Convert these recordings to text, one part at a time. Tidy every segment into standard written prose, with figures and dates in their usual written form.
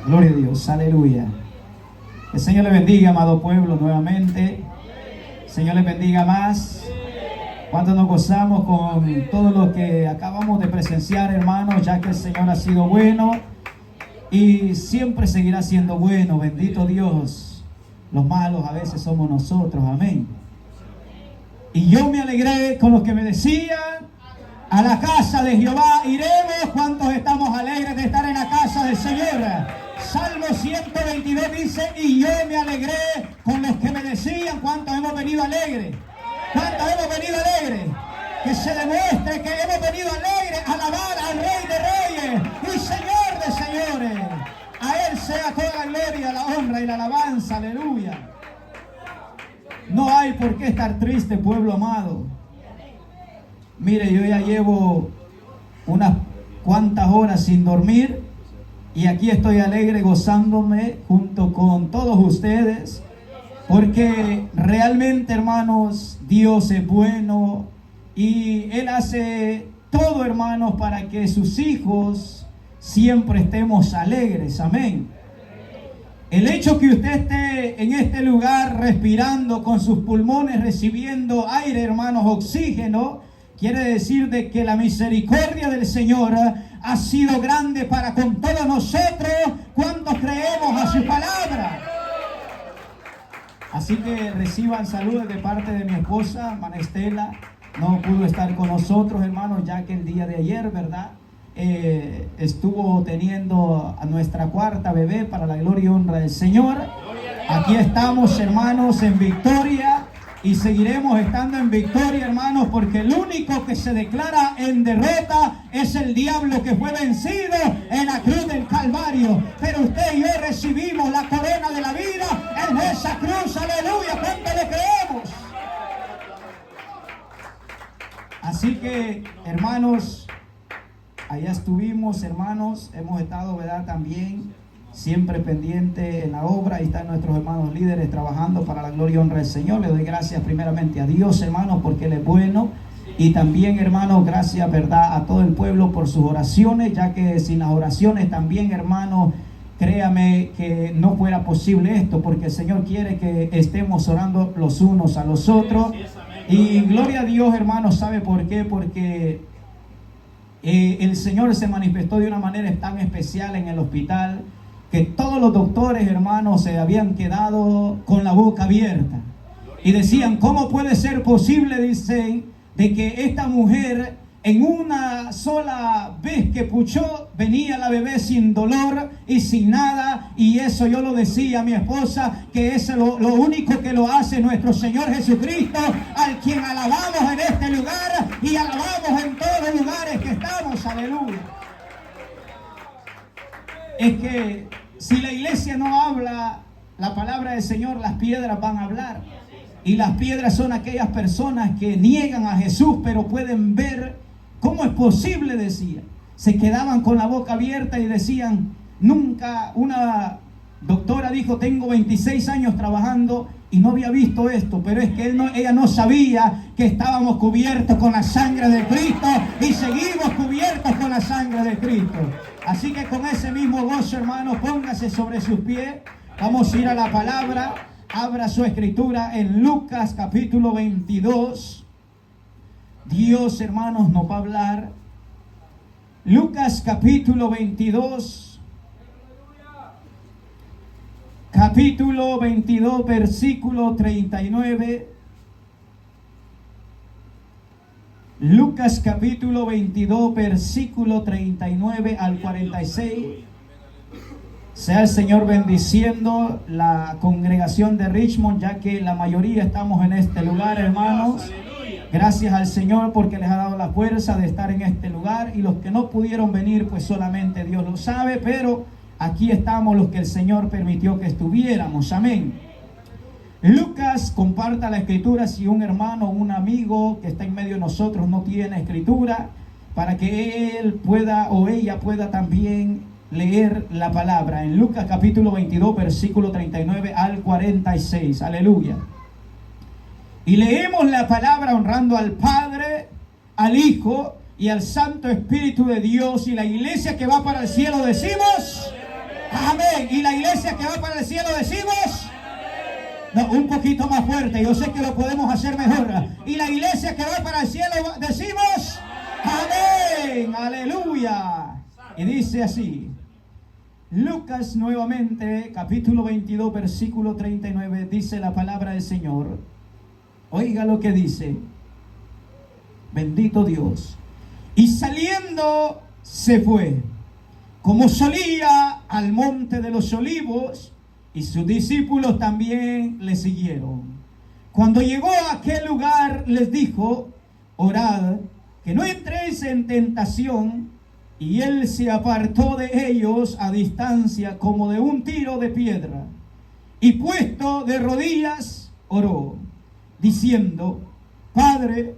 Gloria a Dios, aleluya. El Señor le bendiga, amado pueblo, nuevamente. El Señor le bendiga más. ¿Cuánto nos gozamos con todo lo que acabamos de presenciar, hermanos? Ya que el Señor ha sido bueno y siempre seguirá siendo bueno. Bendito Dios. Los malos a veces somos nosotros, amén. Y yo me alegré con los que me decían: a la casa de Jehová iremos. ¿Cuántos estamos alegres de estar en la casa del Señor? Salmo 122 dice: y yo me alegré con los que me decían. ¿Cuántos hemos venido alegres? ¿Cuántos hemos venido alegres? Que se demuestre que hemos venido alegres a alabar al Rey de Reyes y Señor de Señores. A Él sea toda la gloria, la honra y la alabanza. Aleluya. No hay por qué estar triste, pueblo amado. Mire, yo ya llevo unas cuantas horas sin dormir y aquí estoy alegre, gozándome junto con todos ustedes, porque realmente, hermanos, Dios es bueno y Él hace todo, hermanos, para que sus hijos siempre estemos alegres. Amén. El hecho que usted esté en este lugar respirando con sus pulmones, recibiendo aire, hermanos, oxígeno, quiere decir de que la misericordia del Señor ha sido grande para con todos nosotros cuando creemos a su palabra. Así que reciban saludos de parte de mi esposa, Manestela. No pudo estar con nosotros, hermanos, ya que el día de ayer, ¿verdad? Estuvo teniendo a nuestra cuarta bebé, para la gloria y honra del Señor. Aquí estamos, hermanos, en victoria y seguiremos estando en victoria, hermanos, porque el único que se declara en derrota es el diablo, que fue vencido en la cruz del Calvario. Pero usted y yo recibimos la corona de la vida en esa cruz. Aleluya, ¿cuánto le creemos? Así que, hermanos, allá estuvimos, hermanos, hemos estado, ¿verdad?, también siempre pendiente en la obra. Ahí están nuestros hermanos líderes trabajando para la gloria y honra del Señor. Le doy gracias primeramente a Dios, hermanos, porque Él es bueno. Y también, hermanos, gracias, ¿verdad?, a todo el pueblo por sus oraciones, ya que sin las oraciones también, hermanos, créame que no fuera posible esto, porque el Señor quiere que estemos orando los unos a los otros. Y gloria a Dios, hermanos, ¿sabe por qué? Porque el Señor se manifestó de una manera tan especial en el hospital, que todos los doctores, hermanos, se habían quedado con la boca abierta y decían: ¿cómo puede ser posible, dicen, de que esta mujer en una sola vez que puchó venía la bebé sin dolor y sin nada? Y eso yo lo decía a mi esposa, que es lo único que lo hace nuestro Señor Jesucristo, al quien alabamos en este lugar y alabamos en todos los lugares que estamos. Aleluya. Es que si la iglesia no habla la palabra del Señor, las piedras van a hablar. Y las piedras son aquellas personas que niegan a Jesús, pero pueden ver cómo es posible, decía. Se quedaban con la boca abierta y decían: nunca, una doctora dijo: tengo 26 años trabajando y no había visto esto, pero es que ella no sabía que estábamos cubiertos con la sangre de Cristo y seguimos cubiertos con la sangre de Cristo. Así que con ese mismo gozo, hermanos, póngase sobre sus pies. Vamos a ir a la palabra. Abra su escritura en Lucas capítulo 22. Dios, hermanos, nos va a hablar. Lucas capítulo 22. Capítulo 22, versículo 39. Lucas capítulo 22, versículo 39 al 46. Sea el Señor bendiciendo la congregación de Richmond, ya que la mayoría estamos en este lugar, hermanos. Gracias al Señor porque les ha dado la fuerza de estar en este lugar. Y los que no pudieron venir, pues solamente Dios lo sabe. Pero aquí estamos los que el Señor permitió que estuviéramos. Amén. Lucas, comparta la escritura si un hermano o un amigo que está en medio de nosotros no tiene escritura, para que él pueda o ella pueda también leer la palabra. En Lucas capítulo 22, versículo 39 al 46. Aleluya. Y leemos la palabra honrando al Padre, al Hijo y al Santo Espíritu de Dios. Y la iglesia que va para el cielo decimos: Amén. Y la iglesia que va para el cielo decimos... No, un poquito más fuerte, yo sé que lo podemos hacer mejor. Y la iglesia que va para el cielo decimos... Amén. Aleluya. Y dice así. Lucas nuevamente, capítulo 22, versículo 39, dice la palabra del Señor. Oiga lo que dice. Bendito Dios. Y saliendo se fue, como solía, al monte de los olivos, y sus discípulos también le siguieron. Cuando llegó a aquel lugar, les dijo: orad, que no entréis en tentación. Y él se apartó de ellos a distancia, como de un tiro de piedra, y puesto de rodillas, oró, diciendo: Padre,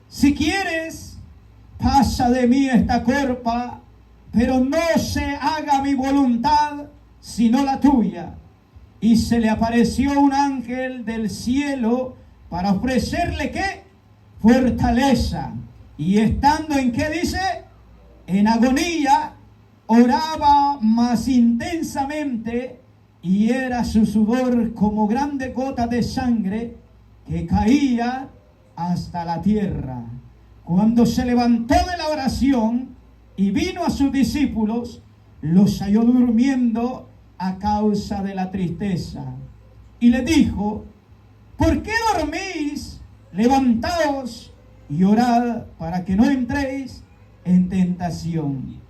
si quieres, pasa de mí esta copa, pero no se haga mi voluntad, sino la tuya. Y se le apareció un ángel del cielo para ofrecerle, ¿qué? Fortaleza. Y estando en, ¿qué dice? En agonía, oraba más intensamente, y era su sudor como grandes gotas de sangre que caía hasta la tierra. Cuando se levantó de la oración y vino a sus discípulos, los halló durmiendo a causa de la tristeza. Y le dijo: ¿por qué dormís? Levantaos y orad para que no entréis en tentación.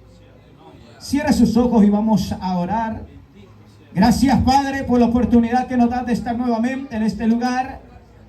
Cierra sus ojos y vamos a orar. Gracias, Padre, por la oportunidad que nos das de estar nuevamente en este lugar.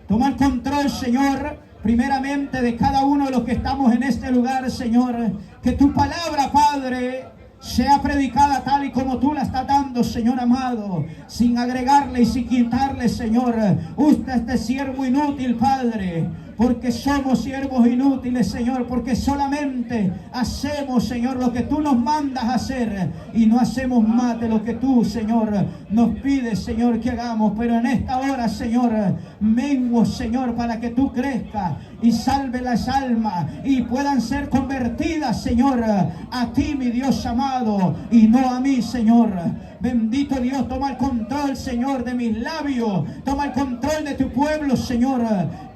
Toma el control, Señor, primeramente de cada uno de los que estamos en este lugar, Señor. Que tu palabra, Padre, sea predicada tal y como tú la estás dando, Señor amado, sin agregarle y sin quitarle, Señor. Usted este siervo inútil, Padre, porque somos siervos inútiles, Señor, porque solamente hacemos, Señor, lo que tú nos mandas a hacer, y no hacemos más de lo que tú, Señor, nos pides, Señor, que hagamos. Pero en esta hora, Señor, menguo, Señor, para que tú crezcas y salve las almas y puedan ser convertidas, Señor, a ti, mi Dios amado, y no a mí, Señor. Bendito Dios, toma el control, Señor, de mis labios. Toma el control de tu pueblo, Señor.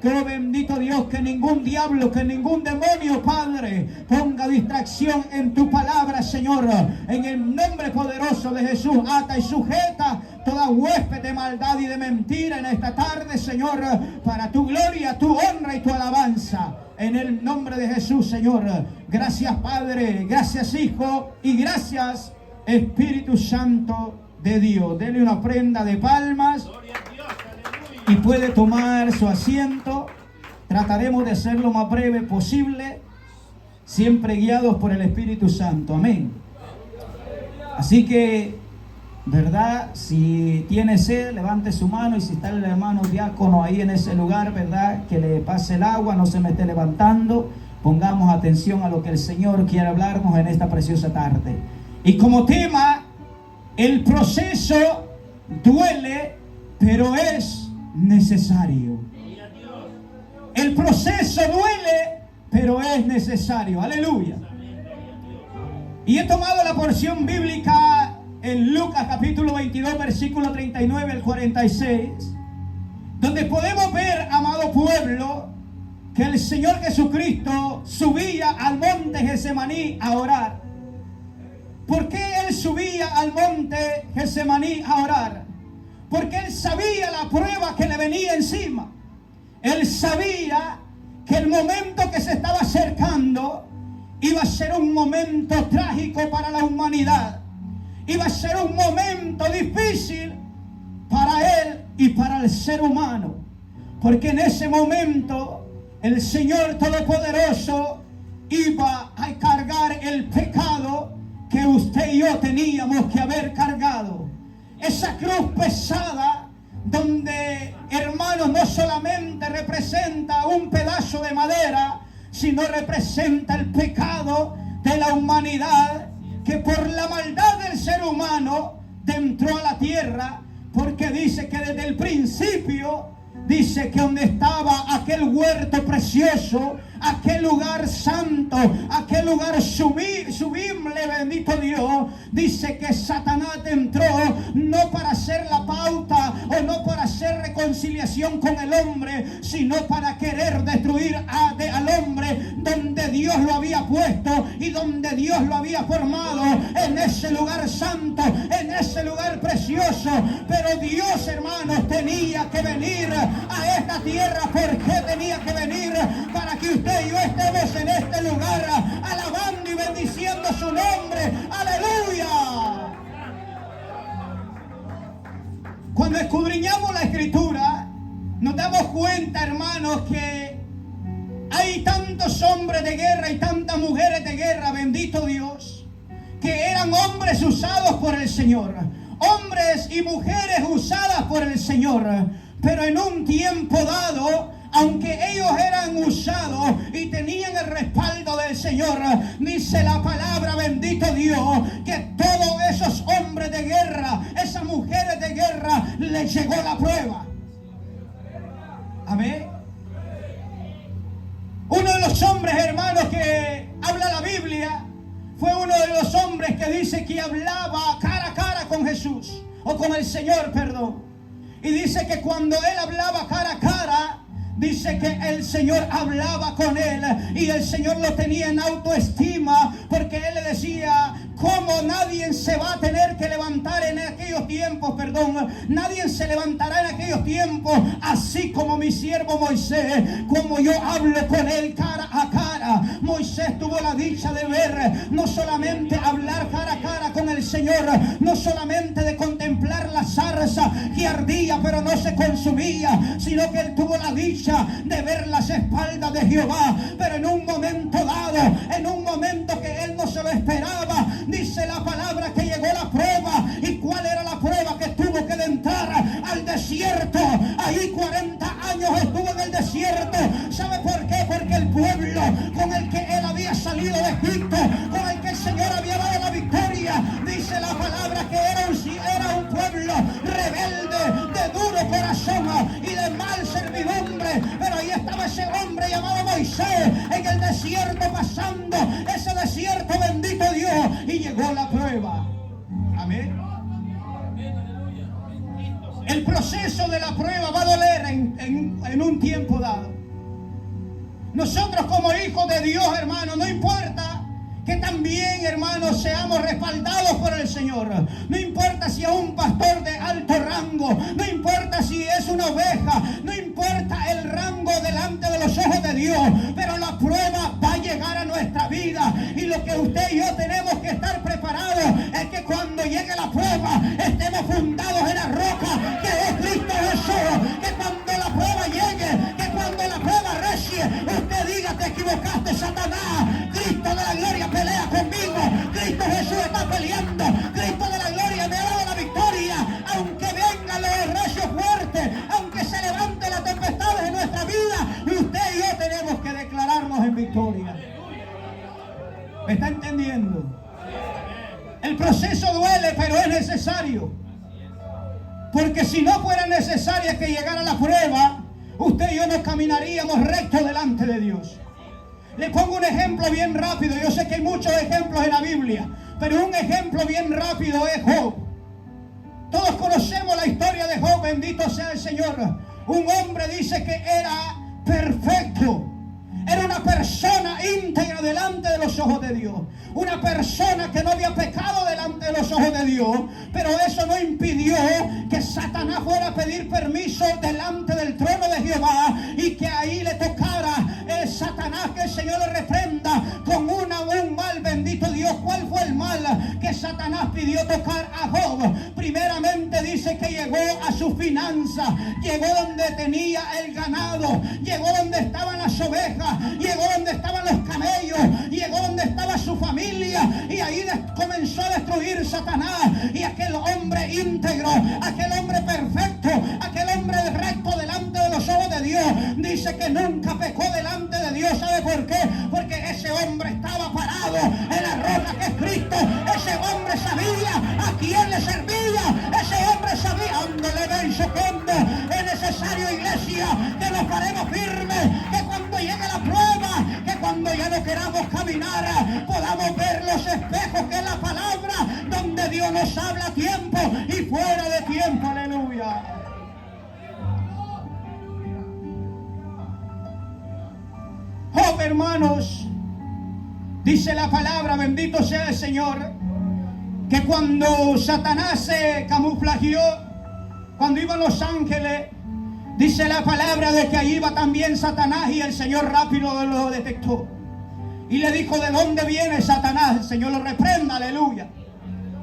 Que, oh bendito Dios, que ningún diablo, que ningún demonio, Padre, ponga distracción en tu palabra, Señor. En el nombre poderoso de Jesús, ata y sujeta toda huésped de maldad y de mentira en esta tarde, Señor, para tu gloria, tu honra y tu alabanza. En el nombre de Jesús, Señor. Gracias, Padre. Gracias, Hijo. Y gracias, Espíritu Santo de Dios. Dele una ofrenda de palmas y puede tomar su asiento. Trataremos de ser lo más breve posible, siempre guiados por el Espíritu Santo. Amén. Así que, ¿verdad? Si tiene sed, levante su mano, y si está el hermano diácono ahí en ese lugar, ¿verdad? Que le pase el agua, no se me esté levantando. Pongamos atención a lo que el Señor quiere hablarnos en esta preciosa tarde. Y como tema, el proceso duele, pero es necesario. El proceso duele, pero es necesario. Aleluya. Y he tomado la porción bíblica en Lucas capítulo 22, versículo 39 al 46, donde podemos ver, amado pueblo, que el Señor Jesucristo subía al monte Getsemaní a orar. ¿Por qué Él subía al monte Getsemaní a orar? Porque Él sabía la prueba que le venía encima. Él sabía que el momento que se estaba acercando iba a ser un momento trágico para la humanidad. Iba a ser un momento difícil para Él y para el ser humano. Porque en ese momento el Señor Todopoderoso iba a cargar el pecado que usted y yo teníamos que haber cargado. Esa cruz pesada, donde, hermanos, no solamente representa un pedazo de madera, sino representa el pecado de la humanidad, que por la maldad del ser humano entró a la tierra. Porque dice que desde el principio Dice que donde estaba aquel huerto precioso, aquel lugar santo, aquel lugar sublime, bendito Dios, dice que Satanás entró no para hacer la pauta o no para hacer reconciliación con el hombre, sino para querer destruir al hombre donde Dios lo había puesto y donde Dios lo había formado, en ese lugar santo, en ese lugar precioso. Pero Dios, hermanos, tenía que venir a esta tierra. ¿Por qué tenía que venir? Para que usted y yo estemos en este lugar alabando y bendiciendo su nombre. ¡Aleluya! Cuando escudriñamos la Escritura, nos damos cuenta, hermanos, que hay tantos hombres de guerra y tantas mujeres de guerra, bendito Dios, que eran hombres usados por el Señor, hombres y mujeres usadas por el Señor. Pero en un tiempo dado, aunque ellos eran usados y tenían el respaldo del Señor, dice la palabra, bendito Dios, que todos esos hombres de guerra, esas mujeres de guerra, les llegó la prueba. Amén. Uno de los hombres, hermanos, que habla la Biblia, fue uno de los hombres que dice que hablaba cara a cara con Jesús, o con el Señor, perdón. Y dice que cuando él hablaba cara a cara, dice que el Señor hablaba con él y el Señor lo tenía en autoestima, porque él le decía: ¿cómo nadie se va a tener que levantar en aquellos tiempos? Nadie se levantará en aquellos tiempos así como mi siervo Moisés, como yo hablo con él cara a cara. Moisés tuvo la dicha de ver, no solamente hablar cara a cara con el Señor, no solamente de contemplar la zarza que ardía pero no se consumía, sino que él tuvo la dicha de ver las espaldas de Jehová. Pero en un momento dado, en un momento que él no se lo esperaba, dice la palabra que llegó la prueba. ¿Y cuál era la prueba? Que tuvo que entrar al desierto. Ahí 40 años estuvo en el desierto. ¿Sabe por qué? Porque el pueblo con el que él había salido de Egipto, con el que el Señor había dado la victoria, dice la palabra que era un pueblo rebelde, de duro corazón y de mal servidumbre. Pero ahí estaba ese hombre llamado Moisés en el desierto, pasando ese desierto, bendito Dios, y llegó la prueba. Amén. El proceso de la prueba va a doler en un tiempo dado. Nosotros como hijos de Dios, hermanos, no importa que también, hermanos, seamos respaldados por el Señor. No importa si es un pastor de alto rango, no importa si es una oveja, no importa el rango delante de los ojos de Dios, pero la prueba va a llegar a nuestra vida. Y lo que usted y yo tenemos que estar preparados es que cuando llegue la prueba estemos fundados en la roca que es Cristo Jesús. Que cuando la prueba llegue, que cuando la prueba recie, usted diga: te equivocaste, Satanás. Cristo de la gloria pelea conmigo. Cristo Jesús está peleando. Cristo de la gloria me ha dado la victoria. Aunque vengan los recios fuertes, aunque se levante la tempestad en nuestra vida, usted y yo tenemos que declararnos en victoria. ¿Me está entendiendo? El proceso duele, pero es necesario. Porque si no fuera necesaria que llegara la prueba, usted y yo no caminaríamos recto delante de Dios. Le pongo un ejemplo bien rápido. Yo sé que hay muchos ejemplos en la Biblia, pero un ejemplo bien rápido es Job. Todos conocemos la historia de Job, bendito sea el Señor. Un hombre dice que era perfecto. Era una persona íntegra delante de los ojos de Dios. Una persona que no había pecado delante de los ojos de Dios. Pero eso no impidió que Satanás fuera a pedir permiso delante del trono de Jehová y que ahí le tocara Satanás, que el Señor le reprenda con un mal, bendito Dios. ¿Cuál fue el mal que Satanás pidió tocar a Job? Primeramente dice que llegó a sus finanzas, llegó donde tenía el ganado, llegó donde estaban las ovejas, llegó donde estaban los camellos, llegó donde estaba su familia, y ahí comenzó a destruir Satanás. Y aquel hombre íntegro, aquel hombre perfecto, aquel hombre recto delante de los ojos de Dios, dice que nunca pecó delante de Dios. ¿Sabe por qué? Porque ese hombre estaba parado en la roca que es Cristo. Ese hombre sabía a quién le servía. Ese hombre sabía, ándale, ven, socorro. En ese necesario, iglesia, que nos paremos firmes, que cuando llegue la prueba, que cuando ya no queramos caminar, podamos ver los espejos que es la palabra, donde Dios nos habla a tiempo y fuera de tiempo. Aleluya. Oh, hermanos, dice la palabra, bendito sea el Señor, que cuando Satanás se camuflajeó, cuando iban los ángeles, dice la palabra de que ahí iba también Satanás y el Señor rápido lo detectó. Y le dijo, ¿de dónde viene Satanás? El Señor lo reprenda, aleluya.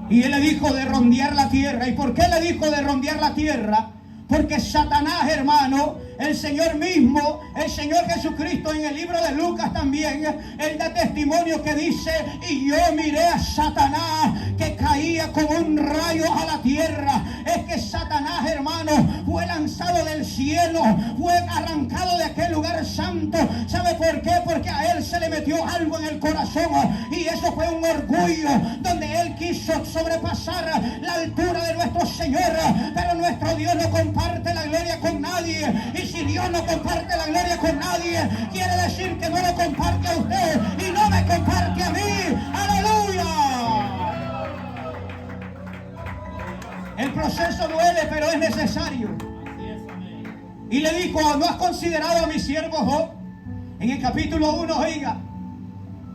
Y él le dijo de rondear la tierra. ¿Y por qué le dijo de rondear la tierra? Porque Satanás, hermano, el Señor mismo, el Señor Jesucristo en el libro de Lucas también, él da testimonio que dice, y yo miré a Satanás que caía como un rayo a la tierra. Es que Satanás, hermano, fue lanzado del cielo, fue arrancado de aquel lugar santo. ¿Sabe por qué? Porque a él se le metió algo en el corazón, y eso fue un orgullo, donde él quiso sobrepasar la altura de nuestro Señor, pero nuestro Dios no comparte la gloria con nadie. Y si Dios no comparte la gloria con nadie, quiere decir que no lo comparte a usted y no me comparte a mí. ¡Aleluya! El proceso duele, pero es necesario. Y le dijo, ¿no has considerado a mi siervo Job? En el capítulo 1, oiga,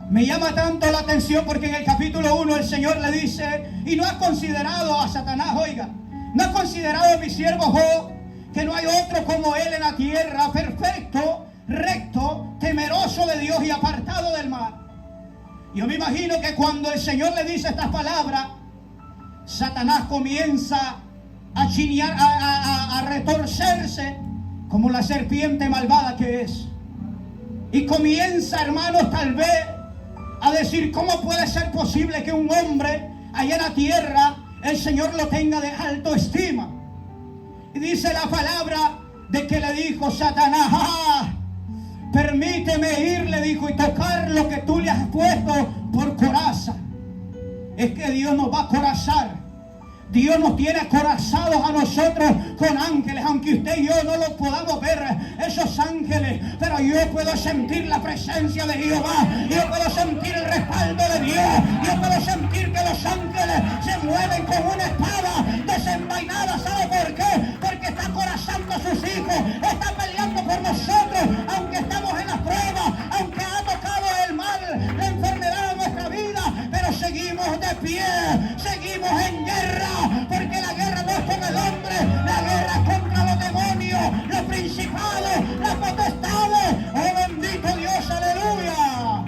me llama tanto la atención porque en el capítulo 1 el Señor le dice, y no has considerado a Satanás, oiga, no has considerado a mi siervo Job, que no hay otro como él en la tierra, perfecto, recto, temeroso de Dios y apartado del mal. Yo me imagino que cuando el Señor le dice estas palabras, Satanás comienza a chinear, a retorcerse como la serpiente malvada que es. Y comienza, hermanos, tal vez a decir, ¿cómo puede ser posible que un hombre allá en la tierra el Señor lo tenga de alta estima? Y dice la palabra de que le dijo Satanás, permíteme ir, le dijo, y tocar lo que tú le has puesto por coraza. Es que Dios nos va a corazar. Dios nos tiene acorazados a nosotros con ángeles, aunque usted y yo no lo podamos ver, esos ángeles, pero yo puedo sentir la presencia de Jehová, yo puedo sentir el respaldo de Dios, yo puedo sentir que los ángeles se mueven con una espada desenvainada. ¿Sabe por qué? Porque está acorazando a sus hijos, está peleando por nosotros, aunque estamos en la prueba, aunque ha tocado el mal, la enfermedad en nuestra vida, pero seguimos de pie, seguimos en guerra. Porque la guerra no es con el hombre, la guerra es contra los demonios, los principados, las potestades. ¡Oh, bendito Dios! ¡Aleluya!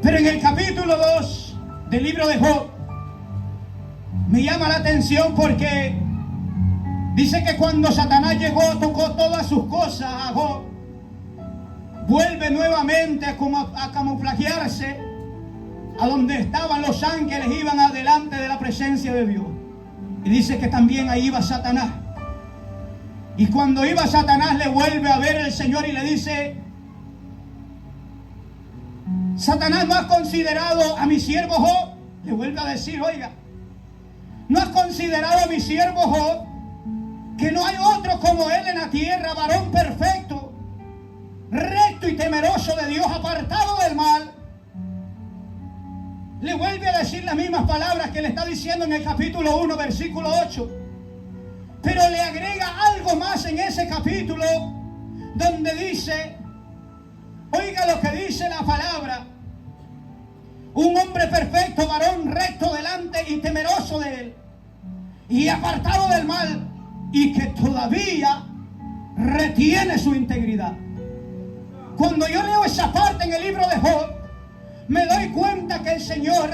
Pero en el capítulo 2 del libro de Job me llama la atención porque dice que cuando Satanás llegó, tocó todas sus cosas a Job, vuelve nuevamente a camuflajearse a donde estaban los ángeles, iban adelante de la presencia de Dios. Y dice que también ahí iba Satanás. Y cuando iba Satanás le vuelve a ver el Señor y le dice, Satanás, ¿no has considerado a mi siervo Job? Le vuelve a decir, oiga, ¿no has considerado a mi siervo Job? Que no hay otro como él en la tierra, varón perfecto, recto y temeroso de Dios, apartado del mal. Le vuelve a decir las mismas palabras que le está diciendo en el capítulo 1, versículo 8. Pero le agrega algo más en ese capítulo, donde dice, oiga lo que dice la palabra, un hombre perfecto, varón recto delante y temeroso de él, y apartado del mal, y que todavía retiene su integridad. Cuando yo leo esa parte en el libro de Job, me doy cuenta que el Señor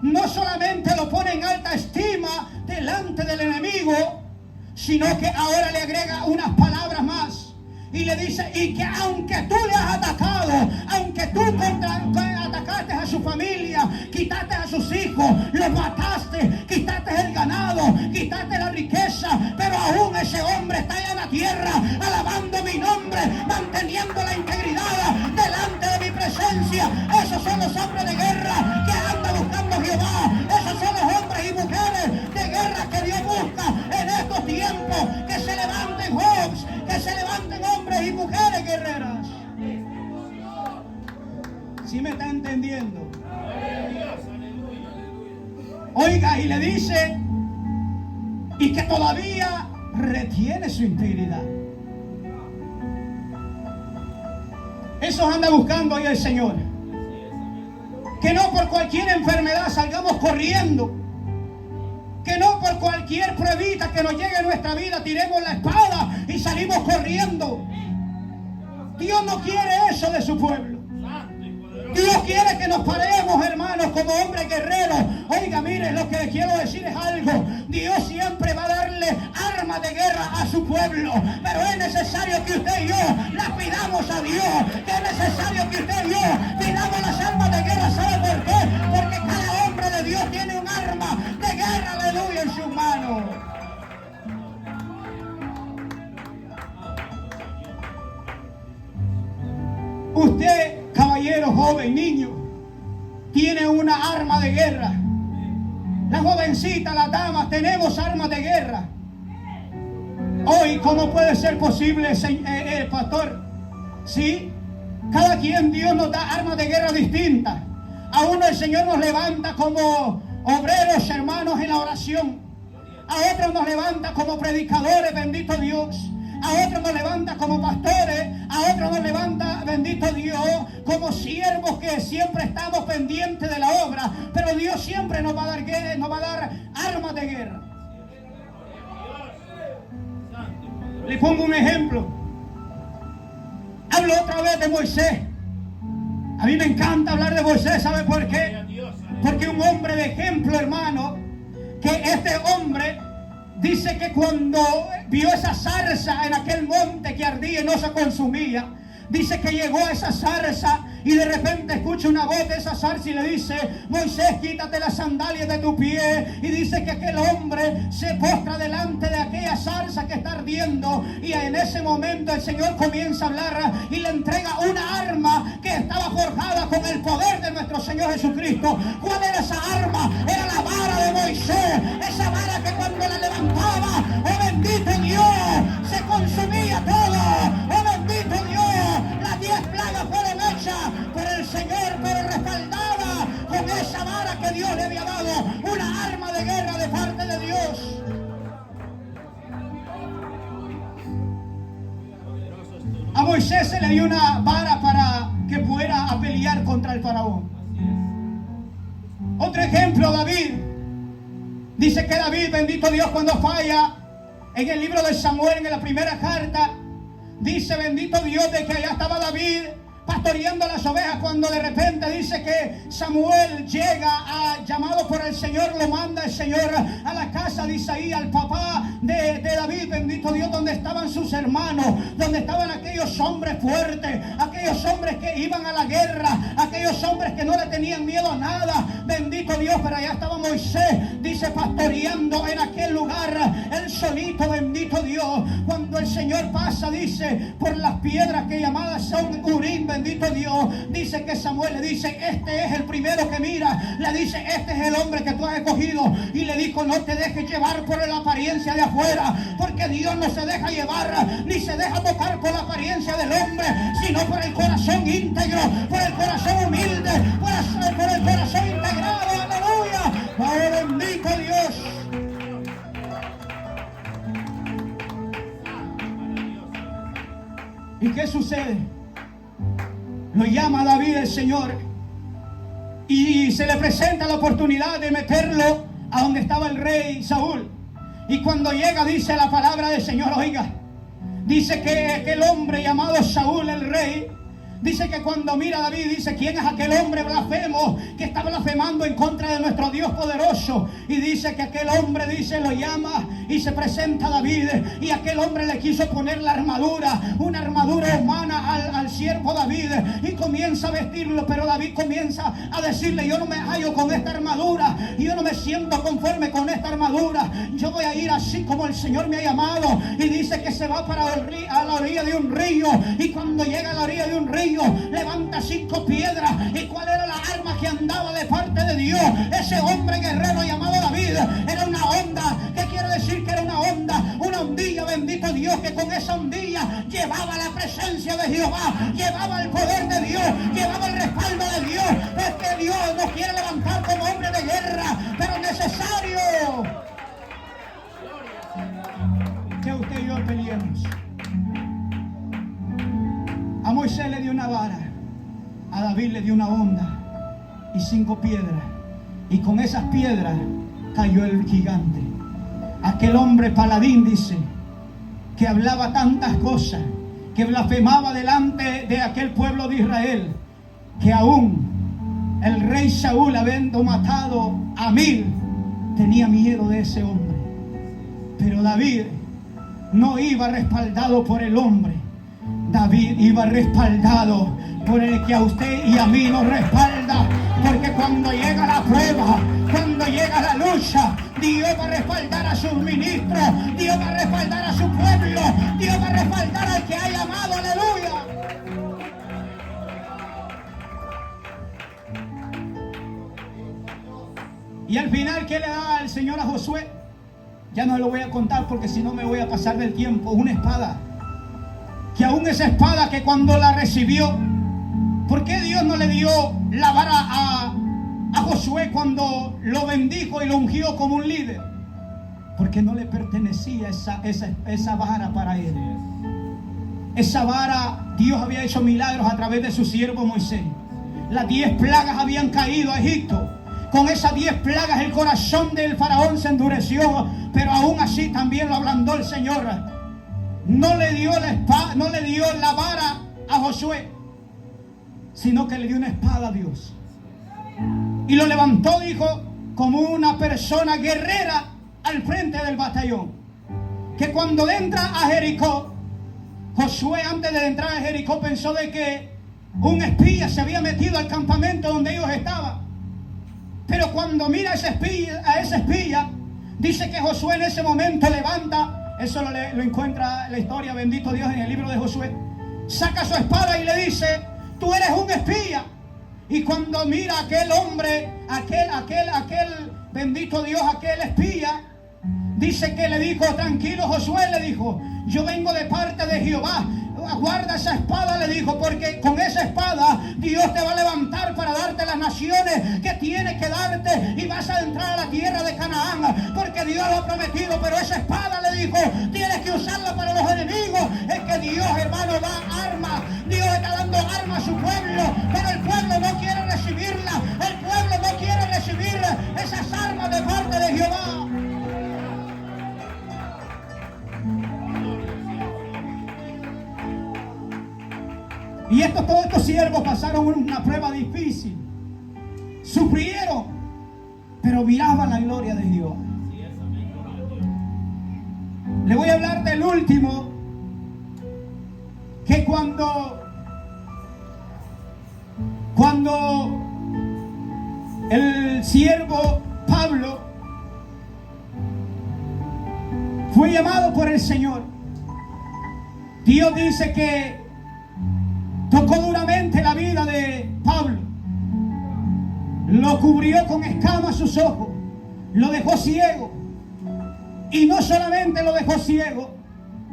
no solamente lo pone en alta estima delante del enemigo, sino que ahora le agrega unas palabras más. Y le dice, y que aunque tú le has atacado, aunque tú atacaste a su familia, quitaste a sus hijos, los mataste, quitaste el ganado, quitaste la riqueza, pero aún ese hombre está allá en la tierra, alabando mi nombre, manteniendo la integridad delante de mi presencia. Esos son los hombres de guerra que andan buscando a Jehová. Esos son los hombres y mujeres Oiga, y le dice, y que todavía retiene su integridad. Eso anda buscando hoy el Señor. Que no por cualquier enfermedad salgamos corriendo. Que no por cualquier pruebita que nos llegue a nuestra vida tiremos la espada y salimos corriendo. Dios no quiere eso de su pueblo. Dios quiere que nos paremos, hermanos, como hombres guerreros. Oiga, mire, lo que les quiero decir es algo. Dios siempre va a darle armas de guerra a su pueblo. Pero es necesario que usted y yo las pidamos a Dios. Que es necesario que usted y yo pidamos las armas de guerra. ¿Sabe por qué? Porque cada hombre de Dios tiene un arma de guerra, aleluya, en sus manos. Usted, caballero, joven, niño, tiene una arma de guerra. La jovencita, las damas, tenemos armas de guerra. Hoy, ¿cómo puede ser posible, pastor? Sí, cada quien, Dios nos da armas de guerra distintas. A uno el Señor nos levanta como obreros, hermanos, en la oración. A otros nos levanta como predicadores, bendito Dios. A otros nos levanta como pastores, a otros nos levanta, bendito Dios, como siervos que siempre estamos pendientes de la obra. Pero Dios siempre nos va a dar armas de guerra. Le pongo un ejemplo. Hablo otra vez de Moisés. A mí me encanta hablar de Moisés, ¿sabe por qué? Porque un hombre de ejemplo, hermano, que este hombre dice que cuando vio esa zarza en aquel monte que ardía y no se consumía, dice que llegó a esa zarza y de repente escucha una voz de esa zarza y le dice: Moisés, quítate las sandalias de tu pie. Y dice que aquel hombre se postra delante de aquella zarza que está ardiendo, y en ese momento el Señor comienza a hablar y le entrega una arma que estaba forjada con el poder de nuestro Señor Jesucristo. ¿Cuál era esa arma? Era la vara de Moisés, esa vara que cuando la levantaba, oh bendito Dios, se consumía todo. Oh bendito Dios, las 10 plagas fueron hechas por el Señor, pero respaldada con esa vara que Dios le había dado, una arma de guerra de parte de Dios. A Moisés se le dio una vara para que fuera a pelear contra el faraón. Otro ejemplo, David. Dice que David, bendito Dios, cuando falla, en el libro de Samuel, en la primera carta, dice, bendito Dios, de que allá estaba David pastoreando las ovejas, cuando de repente dice que Samuel llega llamado por el Señor, lo manda el Señor a la casa de Isaí, al papá de David, bendito Dios, donde estaban sus hermanos, donde estaban aquellos hombres fuertes, aquellos hombres que iban a la guerra, aquellos hombres que no le tenían miedo a nada, bendito Dios. Pero allá estaba Moisés, dice, pastoreando en aquel lugar, él solito, bendito Dios, cuando el Señor pasa, dice, por las piedras que llamadas son Urim, bendito Dios, dice que Samuel le dice: este es el primero que mira, le dice: este es el hombre que tú has escogido. Y le dijo: no te dejes llevar por la apariencia de afuera, porque Dios no se deja llevar ni se deja tocar por la apariencia del hombre, sino por el corazón íntegro, por el corazón humilde, por el corazón integrado. Aleluya, oh bendito Dios. ¿Y qué sucede? Lo llama David el Señor y se le presenta la oportunidad de meterlo a donde estaba el rey Saúl. Y cuando llega, dice la palabra del Señor, oiga, dice que aquel hombre llamado Saúl, el rey, dice que cuando mira a David, dice: ¿quién es aquel hombre blasfemo que está blasfemando en contra de nuestro Dios poderoso? Y dice que aquel hombre, dice, lo llama y se presenta a David, y aquel hombre le quiso poner la armadura, una armadura humana al siervo David, y comienza a vestirlo. Pero David comienza a decirle: yo no me hallo con esta armadura, yo no me siento conforme con esta armadura, yo voy a ir así como el Señor me ha llamado. Y dice que se va para a la orilla de un río, y cuando llega a la orilla de un río, levanta 5 piedras. ¿Y cuál era la arma que andaba de parte de Dios? Ese hombre guerrero llamado David era una onda. ¿Qué quiere decir que era una onda? Una ondilla, bendito Dios, que con esa ondilla llevaba la presencia de Jehová, llevaba el poder de Dios, llevaba el respaldo de Dios. Es que Dios nos quiere levantar como hombre de guerra, pero necesitamos David le dio una honda y 5 piedras. Y con esas piedras cayó el gigante. Aquel hombre paladín, dice, que hablaba tantas cosas, que blasfemaba delante de aquel pueblo de Israel, que aún el rey Saúl, habiendo matado a 1000, tenía miedo de ese hombre. Pero David no iba respaldado por el hombre. David iba respaldado por el que a usted y a mí nos respalda. Porque cuando llega la prueba, cuando llega la lucha, Dios va a respaldar a sus ministros, Dios va a respaldar a su pueblo, Dios va a respaldar al que ha llamado. Aleluya. Y al final, ¿qué le da el Señor a Josué? Ya no lo voy a contar porque si no me voy a pasar del tiempo. Una espada. Que aún esa espada que cuando la recibió, ¿por qué Dios no le dio la vara a Josué cuando lo bendijo y lo ungió como un líder? Porque no le pertenecía esa vara para él. Esa vara, Dios había hecho milagros a través de su siervo Moisés. Las 10 plagas habían caído a Egipto. Con esas 10 plagas el corazón del faraón se endureció, pero aún así también lo ablandó el Señor. No le dio la espada, no le dio la vara a Josué, sino que le dio una espada a Dios. Y lo levantó, dijo, como una persona guerrera al frente del batallón. Que cuando entra a Jericó, Josué, antes de entrar a Jericó, pensó de que un espía se había metido al campamento donde ellos estaban. Pero cuando mira a ese espía, dice que Josué en ese momento levanta, eso lo encuentra la historia, bendito Dios, en el libro de Josué. Saca su espada y le dice: tú eres un espía. Y cuando mira a aquel hombre, aquel bendito Dios, aquel espía, dice que le dijo: tranquilo Josué, le dijo, yo vengo de parte de Jehová. Guarda esa espada, le dijo, porque con esa espada Dios te va a levantar para darte las naciones que tiene que darte y vas a entrar a la tierra de Canaán, porque Dios lo ha prometido. Pero esa espada, le dijo, tienes que usarla para los enemigos. Es que Dios, hermano, da armas. Dios está dando armas a su pueblo, pero el pueblo no quiere recibirla. El pueblo no quiere recibir esas armas de parte de Jehová. Y todos estos siervos pasaron una prueba difícil. Sufrieron, pero miraban la gloria de Dios. Le voy a hablar del último, que cuando el siervo Pablo fue llamado por el Señor, Dios dice que tocó duramente la vida de Pablo, lo cubrió con escamas sus ojos, lo dejó ciego, y no solamente lo dejó ciego,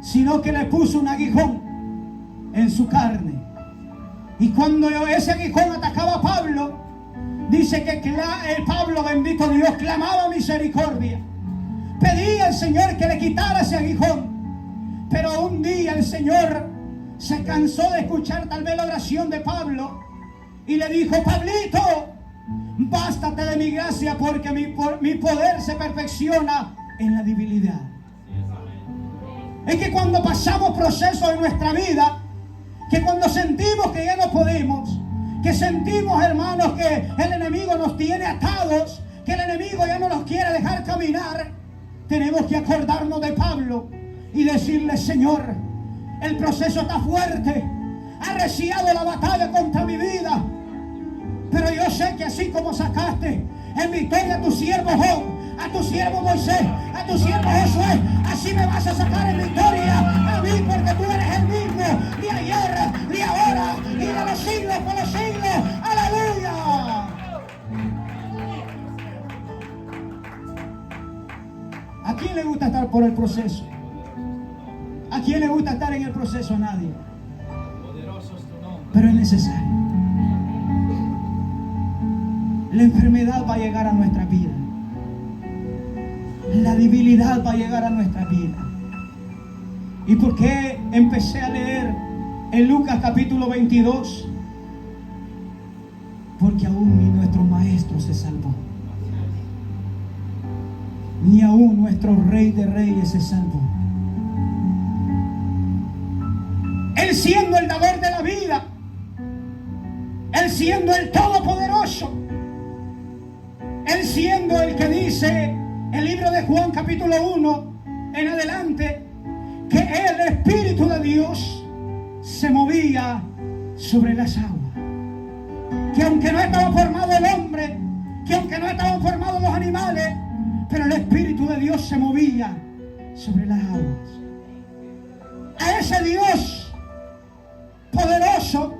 sino que le puso un aguijón en su carne. Y cuando ese aguijón atacaba a Pablo, dice que el Pablo, bendito Dios, clamaba misericordia, pedía al Señor que le quitara ese aguijón. Pero un día el Señor se cansó de escuchar tal vez la oración de Pablo y le dijo: Pablito, bástate de mi gracia, porque mi poder se perfecciona en la debilidad. Es que cuando pasamos procesos en nuestra vida, que cuando sentimos que ya no podemos, que sentimos, hermanos, que el enemigo nos tiene atados, que el enemigo ya no nos quiere dejar caminar, tenemos que acordarnos de Pablo y decirle: Señor, el proceso está fuerte, ha arreciado la batalla contra mi vida, pero yo sé que así como sacaste en victoria a tu siervo Job, a tu siervo Moisés, a tu siervo Josué, así me vas a sacar en victoria a mí, porque tú eres el mismo de ayer, de ahora y de los siglos por los siglos. ¡Aleluya! ¿A quién le gusta estar por el proceso? ¿A quién le gusta estar en el proceso? A nadie. Pero es necesario. La enfermedad va a llegar a nuestra vida. La debilidad va a llegar a nuestra vida. ¿Y por qué empecé a leer en Lucas capítulo 22? Porque aún ni nuestro maestro se salvó. Ni aún nuestro Rey de Reyes se salvó. Él siendo el dador de la vida, Él siendo el Todopoderoso, Él siendo el que dice el libro de Juan capítulo 1 en adelante, que el Espíritu de Dios se movía sobre las aguas. Que aunque no estaba formado el hombre, que aunque no estaban formados los animales, pero el Espíritu de Dios se movía sobre las aguas. A ese Dios poderoso,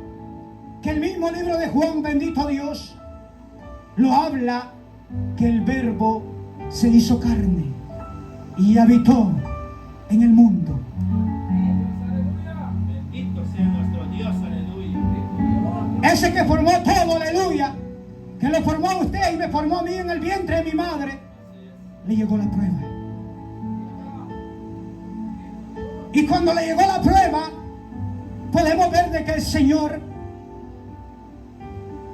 que el mismo libro de Juan, bendito Dios, lo habla, que el Verbo se hizo carne y habitó en el mundo. Bendito sea nuestro Dios, aleluya. Ese que formó todo, aleluya, que lo formó a usted y me formó a mí en el vientre de mi madre, le llegó la prueba. Y cuando le llegó la prueba, podemos ver de que el Señor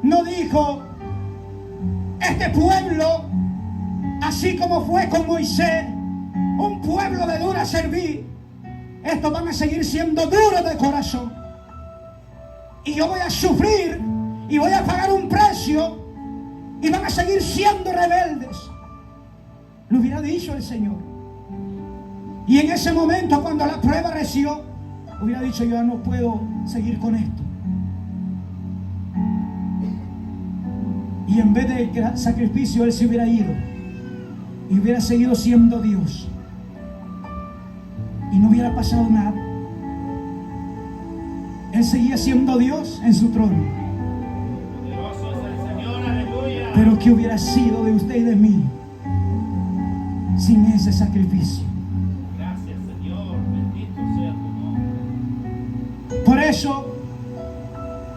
no dijo: este pueblo, así como fue con Moisés, un pueblo de dura servir, estos van a seguir siendo duros de corazón. Y yo voy a sufrir y voy a pagar un precio y van a seguir siendo rebeldes. Lo hubiera dicho el Señor. Y en ese momento, cuando la prueba reció, hubiera dicho: yo no puedo seguir con esto. Y en vez de sacrificio, Él se hubiera ido y hubiera seguido siendo Dios. Y no hubiera pasado nada. Él seguía siendo Dios en su trono. Poderoso es el Señor, aleluya. Pero ¿qué hubiera sido de usted y de mí sin ese sacrificio? Gracias, Señor. Bendito sea tu nombre. Por eso,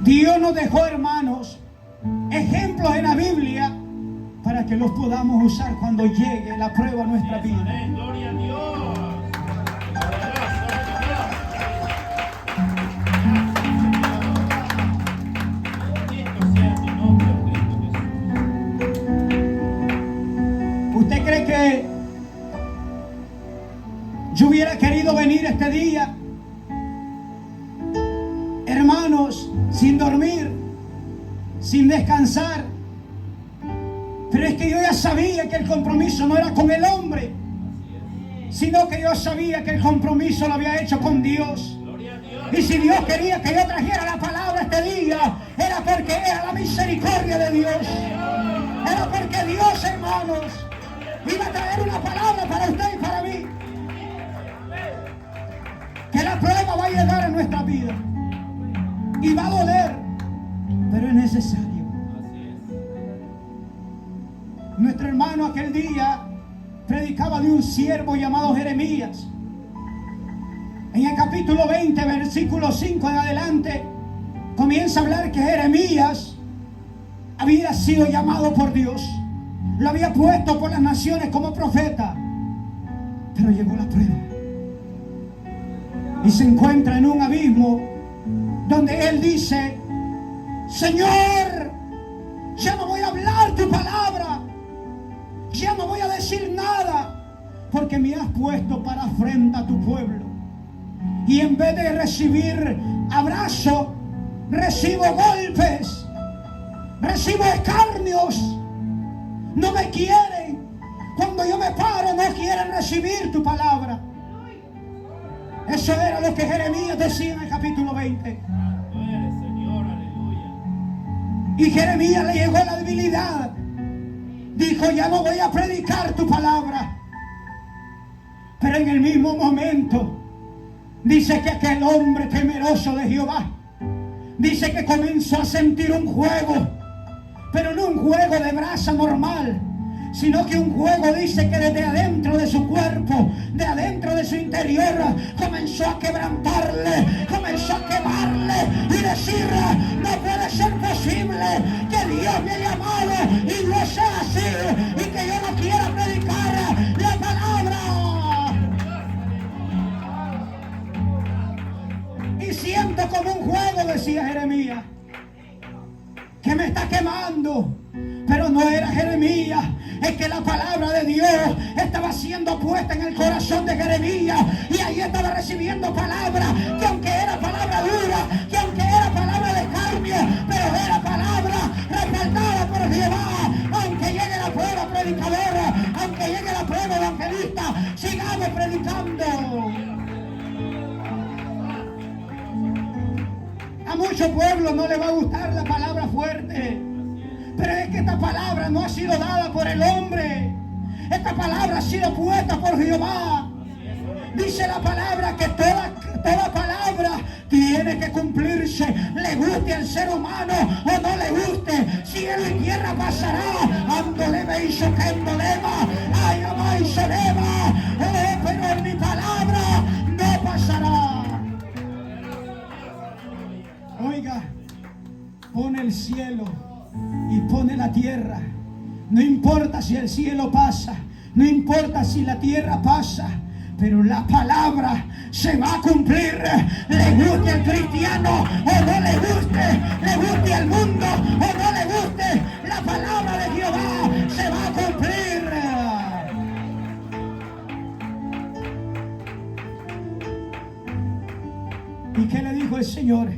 Dios nos dejó, hermanos, ejemplos en la Biblia para que los podamos usar cuando llegue la prueba a nuestra vida. Amén, gloria a Dios. Bendito sea tu nombre, Cristo Jesús. ¿Usted cree que yo hubiera querido venir este día, hermanos, sin dormir, sin descansar? Pero es que yo ya sabía que el compromiso no era con el hombre, sino que yo sabía que el compromiso lo había hecho con Dios. Gloria a Dios. Y si Dios quería que yo trajera la palabra este día, era porque era la misericordia de Dios. Era porque Dios, hermanos, iba a traer una palabra para usted y para mí. Que la prueba va a llegar en nuestra vida y va a doler, pero es necesario. Así es. Nuestro hermano aquel día predicaba de un siervo llamado Jeremías. En el capítulo 20, versículo 5 en adelante, comienza a hablar que Jeremías había sido llamado por Dios. Lo había puesto por las naciones como profeta. Pero llegó la prueba. Y se encuentra en un abismo donde él dice: Señor, ya no voy a hablar tu palabra. Ya no voy a decir nada, porque me has puesto para afrenta a tu pueblo. Y en vez de recibir abrazo, recibo golpes, recibo escarnios. No me quieren. Cuando yo me paro, no quieren recibir tu palabra. Eso era lo que Jeremías decía en el capítulo 20. Tú eres, Señor, aleluya. Y Jeremías le llegó la debilidad. Dijo: ya no voy a predicar tu palabra. Pero en el mismo momento dice que aquel hombre temeroso de Jehová, dice que comenzó a sentir un juego, pero no un juego de brasa normal, sino que un juego, dice, que desde adentro de su cuerpo, de adentro de su interior, comenzó a quebrantarle, comenzó a quemarle y decir: no puede ser posible que Dios me haya llamado y no sea así, y que yo no quiera predicar la palabra. Y siento como un juego, decía Jeremías, que me está quemando. no era Jeremías, es que la palabra de Dios estaba siendo puesta en el corazón de Jeremías, y ahí estaba recibiendo palabra, que aunque era palabra dura, que aunque era palabra de escarnio, pero era palabra respaldada por Jehová. Aunque llegue la prueba, predicadora, aunque llegue la prueba, evangelista, sigamos predicando. A muchos pueblos no les va a gustar la palabra fuerte, pero es que esta palabra no ha sido dada por el hombre. Esta palabra ha sido puesta por Jehová. Dice la palabra que toda palabra tiene que cumplirse, le guste al ser humano o no le guste. Cielo y tierra pasará, andolema y soquendolema, ay, amay, solema, pero en mi palabra no pasará. Oiga, pone el cielo y pone la tierra. No importa si el cielo pasa, no importa si la tierra pasa, pero la palabra se va a cumplir. Le guste al cristiano o no le guste al mundo o no le guste, la palabra de Jehová se va a cumplir. ¿Y qué le dijo el Señor?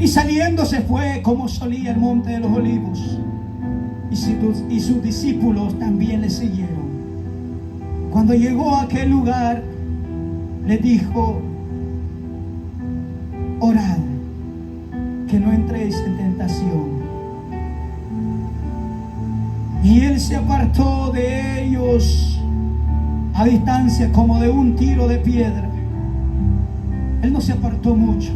Y saliendo se fue como solía el monte de los olivos, y sus discípulos también le siguieron. Cuando llegó a aquel lugar, le dijo: orad, que no entréis en tentación. Y él se apartó de ellos a distancia como de un tiro de piedra. Él no se apartó mucho.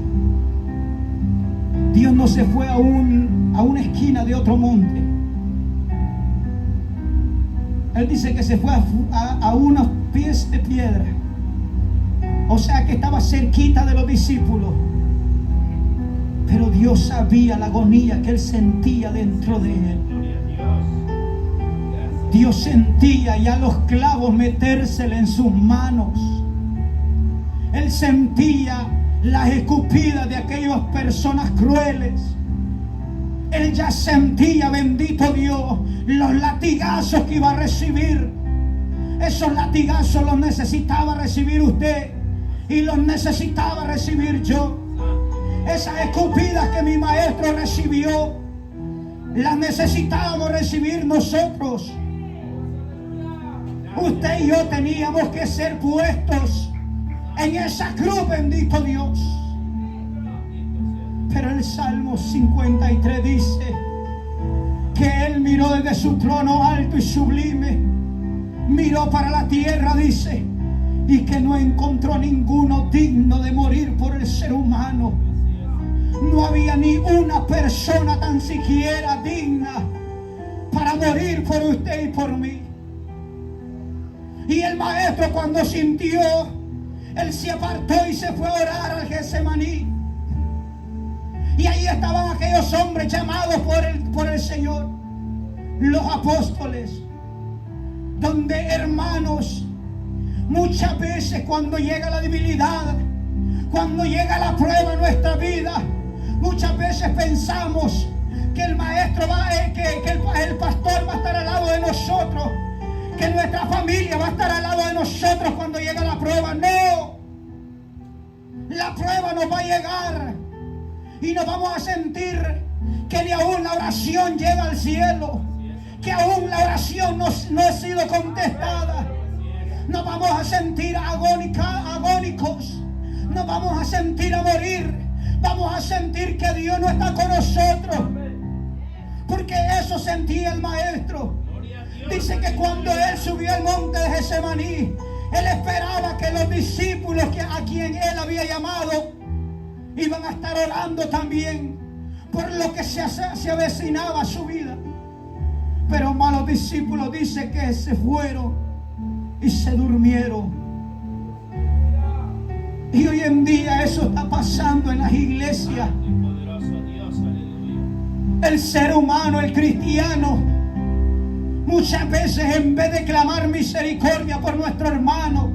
Dios no se fue a una esquina de otro monte. Él dice que se fue a unos pies de piedra. O sea que estaba cerquita de los discípulos. Pero Dios sabía la agonía que él sentía dentro de él. Dios sentía ya los clavos metérsele en sus manos. Él sentía las escupidas de aquellas personas crueles. Él ya sentía, bendito Dios, los latigazos que iba a recibir. Esos latigazos los necesitaba recibir usted y los necesitaba recibir yo. Esas escupidas que mi maestro recibió, las necesitábamos recibir nosotros. Usted y yo teníamos que ser puestos en esa cruz, bendito Dios. Pero el Salmo 53 dice que él miró desde su trono alto y sublime, miró para la tierra, dice, y que no encontró ninguno digno de morir por el ser humano. No había ni una persona tan siquiera digna para morir por usted y por mí. Y el maestro, cuando sintió, él se apartó y se fue a orar al Getsemaní. Y ahí estaban aquellos hombres llamados por el Señor, los apóstoles, donde, hermanos, muchas veces cuando llega la debilidad, cuando llega la prueba en nuestra vida, muchas veces pensamos que el maestro que el pastor va a estar al lado de nosotros, que nuestra familia va a estar al lado de nosotros cuando llega la prueba. No, la prueba nos va a llegar y nos vamos a sentir que ni aún la oración llega al cielo, que aún la oración no ha sido contestada. Nos vamos a sentir agónicos, nos vamos a sentir a morir, vamos a sentir que Dios no está con nosotros, porque eso sentía el maestro. Dice que cuando él subió al monte de Getsemaní, él esperaba que los discípulos a quien él había llamado iban a estar orando también por lo que se avecinaba a su vida. Pero malos discípulos, dice que se fueron y se durmieron. Y hoy en día eso está pasando en las iglesias. El ser humano, el cristiano, muchas veces en vez de clamar misericordia por nuestro hermano,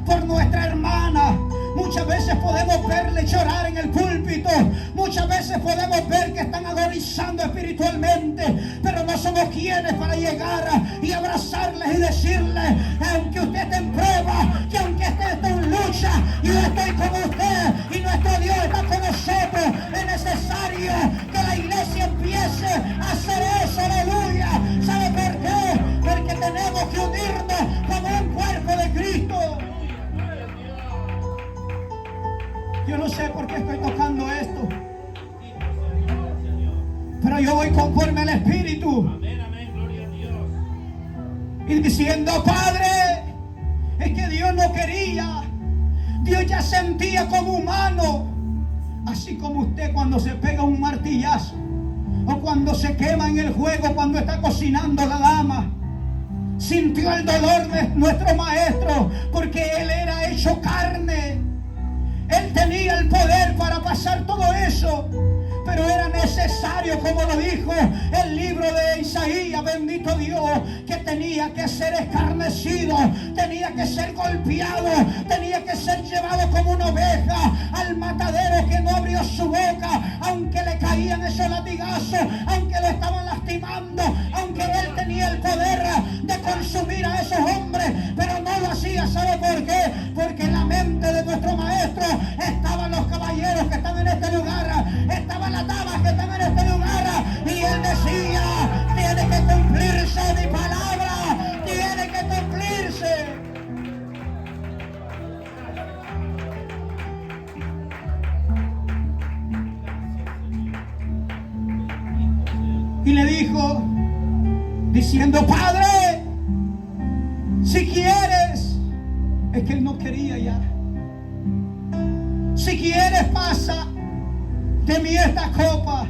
por nuestra hermana, Muchas veces podemos verle llorar en el púlpito. Muchas veces podemos ver que están agonizando espiritualmente. Pero no somos quienes para llegar y abrazarles y decirles, aunque usted esté en prueba, que aunque esté en lucha, yo estoy con usted y nuestro Dios está con nosotros. Es necesario que la iglesia empiece a hacer eso, aleluya. ¿Sabe por qué? Porque tenemos que unirnos como un cuerpo de Cristo. Yo no sé por qué estoy tocando esto, pero yo voy conforme al Espíritu. Amén, amén, gloria a Dios. Y diciendo, Padre, es que Dios no quería. Dios ya sentía como humano. Así como usted cuando se pega un martillazo, o cuando se quema en el juego, cuando está cocinando la dama. Sintió el dolor de nuestro maestro, porque Él era hecho carne. Él tenía el poder para pasar todo eso, pero era necesario, como lo dijo el libro de Isaías, bendito Dios, que tenía que ser escarnecido, tenía que ser golpeado, tenía que ser llevado como una oveja al matadero, que no abrió su boca, aunque le caían esos latigazos, aunque lo estaban lastimando, aunque él tenía el poder de consumir a esos hombres, pero no lo hacía. ¿Sabe por qué? Porque en la mente de nuestro maestro estaban los caballeros que están en este lugar, estaban las damas que están en este lugar, y él decía, tiene que cumplirse mi palabra, tiene que cumplirse. Y le dijo, diciendo, Padre, si quieres, es que él no quería ya. Si quieres, pasa de mí esta copa,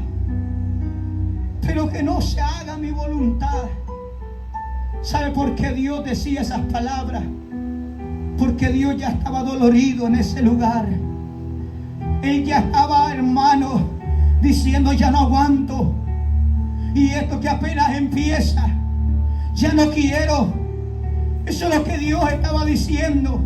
pero que no se haga mi voluntad. ¿Sabe por qué Dios decía esas palabras? Porque Dios ya estaba dolorido en ese lugar. Él ya estaba, hermano, diciendo, ya no aguanto. Y esto que apenas empieza, ya no quiero. Eso es lo que Dios estaba diciendo.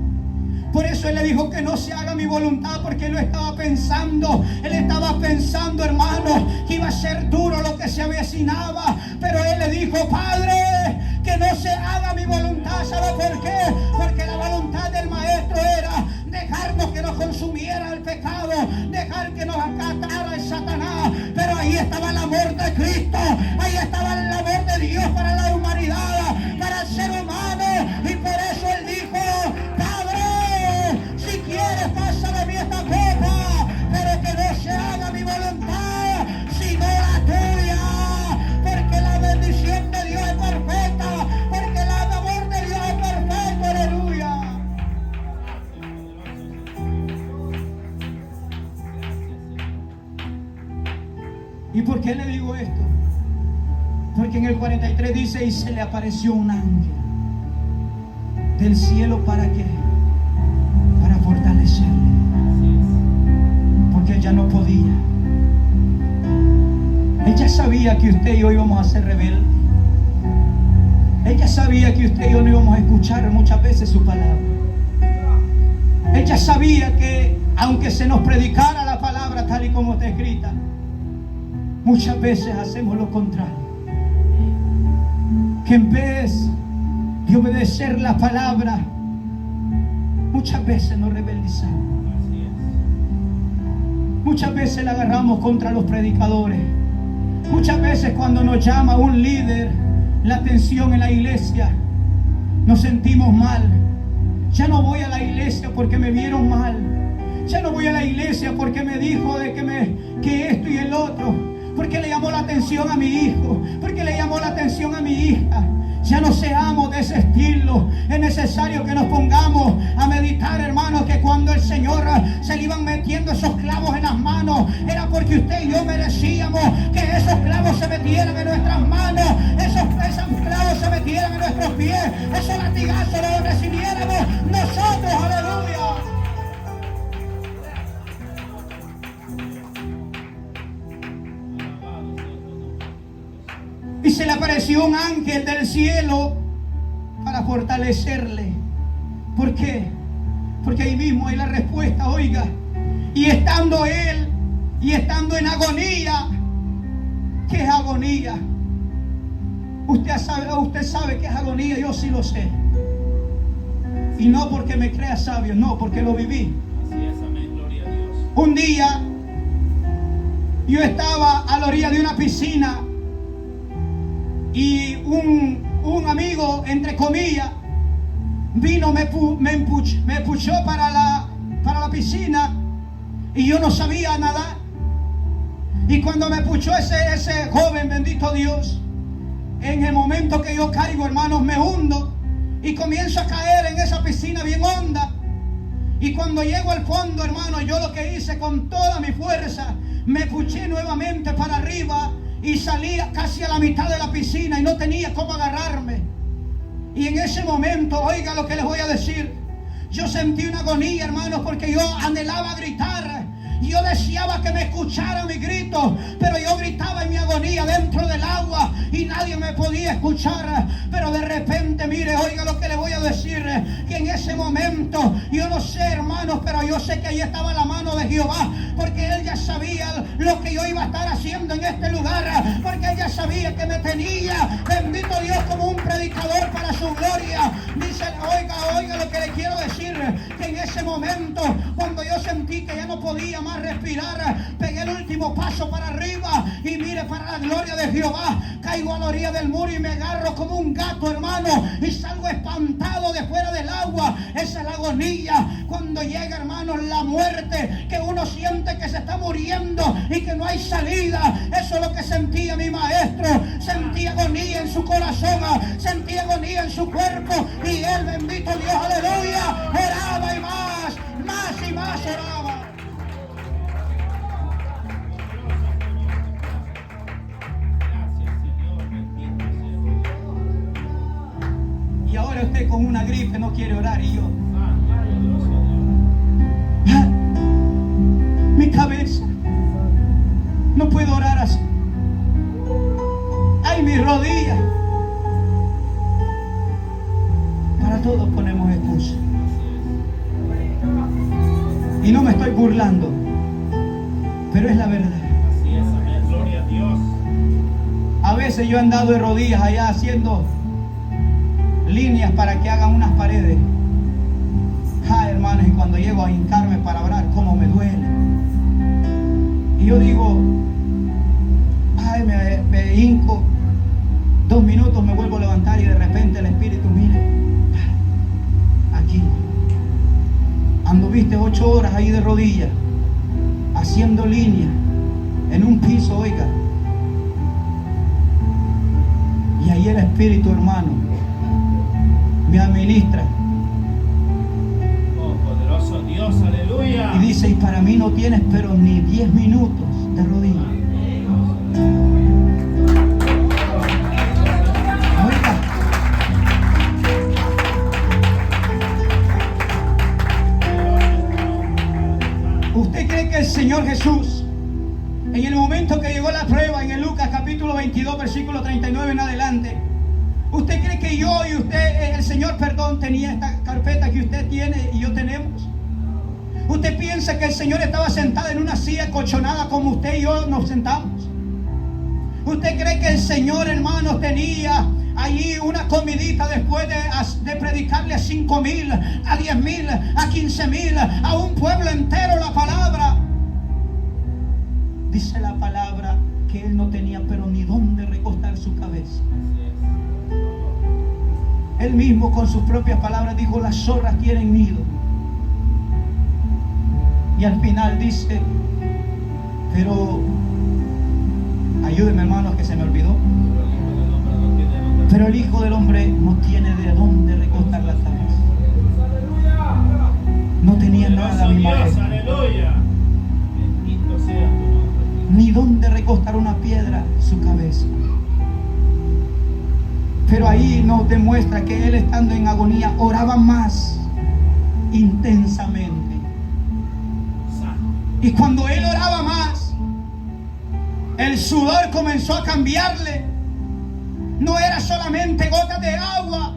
Por eso Él le dijo que no se haga mi voluntad, porque Él lo estaba pensando. Él estaba pensando, hermano, que iba a ser duro lo que se avecinaba. Pero Él le dijo, Padre, que no se haga mi voluntad. ¿Sabe por qué? Porque la voluntad del Maestro era dejarnos que nos consumiera el pecado, dejar que nos acatara el Satanás. Pero ahí estaba el amor de Cristo, ahí estaba el amor de Dios para la humanidad, para el ser humano. Y por eso Él dijo, Padre, si quieres, pasa de mí esta copa, pero que no se haga mi voluntad, sino la tuya. Porque la bendición de Dios es perfecta, porque el amor de Dios es perfecto, aleluya. ¿Y por qué le digo esto? Porque en el 43 dice, y se le apareció un ángel del cielo. ¿Para qué? Para fortalecerle, porque ella no podía. Ella sabía que usted y yo íbamos a ser rebeldes. Ella sabía que usted y yo no íbamos a escuchar muchas veces su palabra. Ella sabía que aunque se nos predicara la palabra tal y como está escrita, muchas veces hacemos lo contrario. Que en vez de obedecer la palabra, muchas veces nos rebeldizamos. Muchas veces la agarramos contra los predicadores. Muchas veces cuando nos llama un líder la atención en la iglesia, nos sentimos mal. Ya no voy a la iglesia porque me vieron mal. Ya no voy a la iglesia porque me dijo de que esto y el otro. Porque le llamó la atención a mi hijo. Porque le llamó la atención a mi hija. Ya no seamos de ese estilo. Es necesario que nos pongamos a meditar, hermanos, que cuando el Señor se le iban metiendo esos clavos en las manos, era porque usted y yo merecíamos que esos clavos se metieran en nuestras manos, esos clavos se metieran en nuestros pies, esos latigazos los recibiéramos nosotros, aleluya. Y se le apareció un ángel del cielo para fortalecerle. ¿Por qué? Porque ahí mismo hay la respuesta, oiga. Y estando él, y estando en agonía. ¿Qué es agonía? Usted sabe que es agonía, yo sí lo sé. Y no porque me crea sabio, no, porque lo viví. Así es, amén, gloria a Dios. Un día yo estaba a la orilla de una piscina y un amigo, entre comillas, vino, me empuchó para la piscina y yo no sabía nadar. Y cuando me empuchó ese joven, bendito Dios, en el momento que yo caigo, hermanos, me hundo y comienzo a caer en esa piscina bien honda. Y cuando llego al fondo, hermano, yo lo que hice con toda mi fuerza, me puché nuevamente para arriba y salí casi a la mitad de la piscina y no tenía cómo agarrarme. Y en ese momento, oiga lo que les voy a decir, yo sentí una agonía, hermanos, porque yo anhelaba gritar. Yo deseaba que me escuchara mi grito, pero yo gritaba en mi agonía dentro del agua y nadie me podía escuchar. Pero de repente, mire, oiga lo que le voy a decir, que en ese momento, yo no sé, hermanos, pero yo sé que ahí estaba la mano de Jehová, porque Él ya sabía lo que yo iba a estar haciendo en este lugar, porque Él ya sabía que me tenía, bendito Dios, como un predicador para su gloria. Dice, oiga lo que le quiero decir, que en ese momento, cuando yo sentí que ya no podía más respirar, pegué el último paso para arriba y mire, para la gloria de Jehová, caigo a la orilla del muro y me agarro como un gato, hermano, y salgo espantado de fuera del agua. Esa es la agonía, cuando llega, hermanos, la muerte, que uno siente que se está muriendo y que no hay salida. Eso es lo que sentía mi maestro. Sentía agonía en su corazón, sentía agonía en su cuerpo, y él, bendito Dios, aleluya, oraba y más y más oraba. Y ahora usted con una gripe no quiere orar y yo. Mi cabeza. No puedo orar así. Ay, mis rodillas. Para todos ponemos excusa. Y no me estoy burlando, pero es la verdad. Así es, amén, gloria a Dios. A veces yo he andado de rodillas allá haciendo líneas para que hagan unas paredes. Hermanos, y cuando llego a hincarme para orar, cómo me duele. Y yo digo, me hinco 2 minutos, me vuelvo a levantar y de repente el Espíritu, mire, aquí anduviste 8 horas ahí de rodillas haciendo líneas en un piso, oiga. Y ahí el Espíritu, hermano, me administra. Oh, poderoso Dios, aleluya. Y dice, y para mí no tienes pero ni 10 minutos de rodillas. Oiga. ¿Usted cree que el Señor Jesús, en el momento que llegó la prueba, en el Lucas capítulo 22, versículo 39 en adelante, usted cree que yo y usted, el Señor, perdón, tenía esta carpeta que usted tiene y yo tenemos? ¿Usted piensa que el Señor estaba sentado en una silla colchonada como usted y yo nos sentamos? ¿Usted cree que el Señor, hermanos, tenía allí una comidita después de predicarle a 5,000, a 10,000, a 15,000, a un pueblo entero la palabra? Dice la palabra que él no tenía pero ni dónde recostar su cabeza. Él mismo con sus propias palabras dijo, las zorras tienen nido. Y al final dice, pero ayúdeme, hermanos, que se me olvidó. Pero el Hijo del Hombre no tiene de dónde recostar la cabeza. No tenía nada, mi maestro. Aleluya. Bendito sea tu nombre. Ni dónde recostar una piedra su cabeza. Pero ahí nos demuestra que él, estando en agonía, oraba más intensamente. Y cuando él oraba más, el sudor comenzó a cambiarle. No era solamente gotas de agua,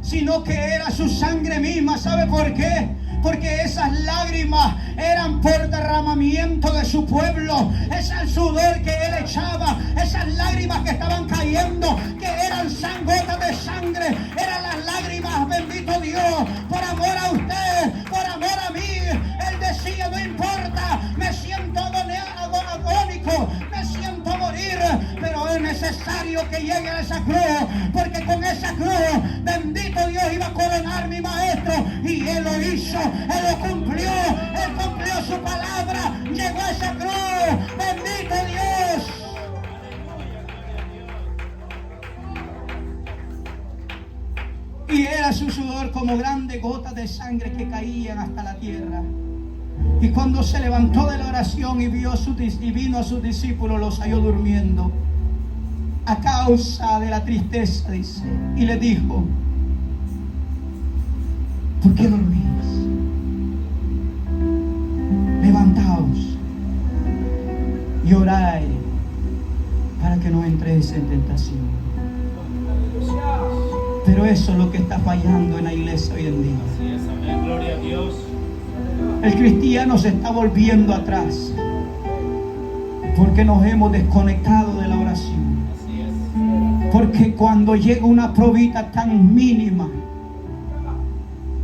sino que era su sangre misma. ¿Sabe por qué? Porque esas lágrimas eran por derramamiento de su pueblo. Es el sudor que él echaba, esas lágrimas que estaban cayendo, que eran gotas de sangre, eran las lágrimas, bendito Dios, por amor a usted, por amor a mí. Él decía, no importa, me siento agónico, me siento a morir, pero es necesario que llegue a esa cruz, porque con esa cruz, bendito Dios, iba a coronar mi maestro, y él lo hizo, él lo cumplió, él cumplió su palabra, llegó a esa cruz, bendito Dios. Y era su sudor como grandes gotas de sangre que caían hasta la tierra. Y cuando se levantó de la oración y vino a sus discípulos, los halló durmiendo a causa de la tristeza, dice, y le dijo, ¿por qué dormís? Levantaos y orad para que no entréis en tentación. Pero eso es lo que está fallando en la iglesia hoy en día. Así es, amén, gloria a Dios. El cristiano se está volviendo atrás porque nos hemos desconectado de la oración. Así es. Porque cuando llega una probita tan mínima,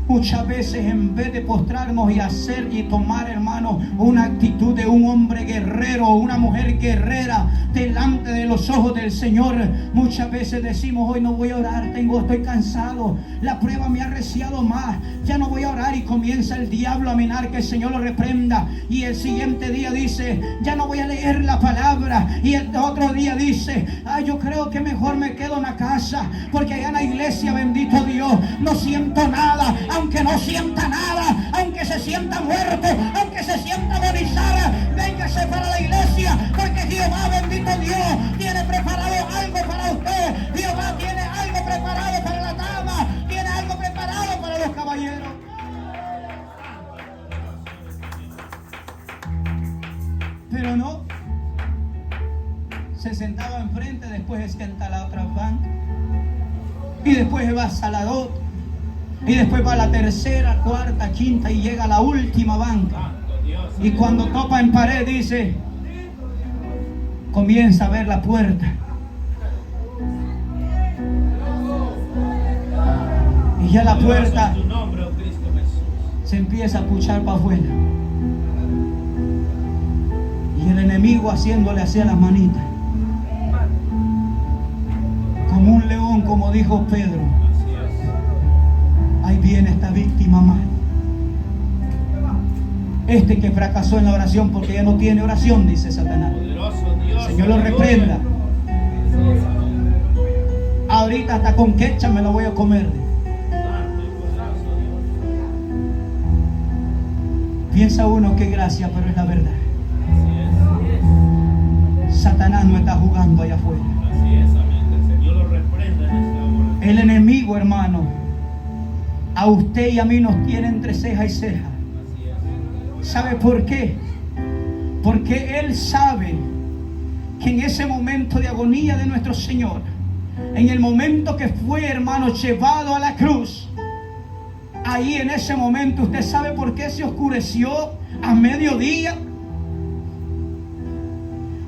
muchas veces en vez de postrarnos y hacer y tomar, hermano, una actitud de un hombre guerrero o una mujer guerrera delante de los ojos del Señor, muchas veces decimos, hoy no voy a orar, estoy cansado, la prueba me ha reciado más, ya no voy a orar, y comienza el diablo a minar, que el Señor lo reprenda, y el siguiente día dice, ya no voy a leer la palabra, y el otro día dice, yo creo que mejor me quedo en la casa, porque allá en la iglesia, bendito Dios, no siento nada. Aunque no sienta nada, aunque se sienta muerto, aunque se sienta agonizar, véngase para la iglesia, porque Jehová, bendito Dios, tiene preparado algo para usted. Jehová tiene algo preparado para la dama, tiene algo preparado para los caballeros. Pero no, se sentaba enfrente, después se sienta a la otra banca, y después va a Saladot, y después va a la tercera, cuarta, quinta, y llega a la última banca. Y cuando topa en pared, dice, comienza a ver la puerta. Y ya la puerta se empieza a puchar para afuera. Y el enemigo haciéndole hacia las manitas. Como un león, como dijo Pedro. Ahí viene esta víctima más. Este que fracasó en la oración porque ya no tiene oración, dice Satanás. Señor lo reprenda. Ahorita hasta con ketchup me lo voy a comer. Piensa uno que gracia, pero es la verdad. Satanás no está jugando allá afuera. Así es, amén. El Señor lo reprenda en esta hora. El enemigo, hermano, a usted y a mí nos tiene entre ceja y ceja. ¿Sabe por qué? Porque Él sabe que en ese momento de agonía de nuestro Señor, en el momento que fue, hermano, llevado a la cruz, ahí en ese momento, ¿usted sabe por qué se oscureció a mediodía?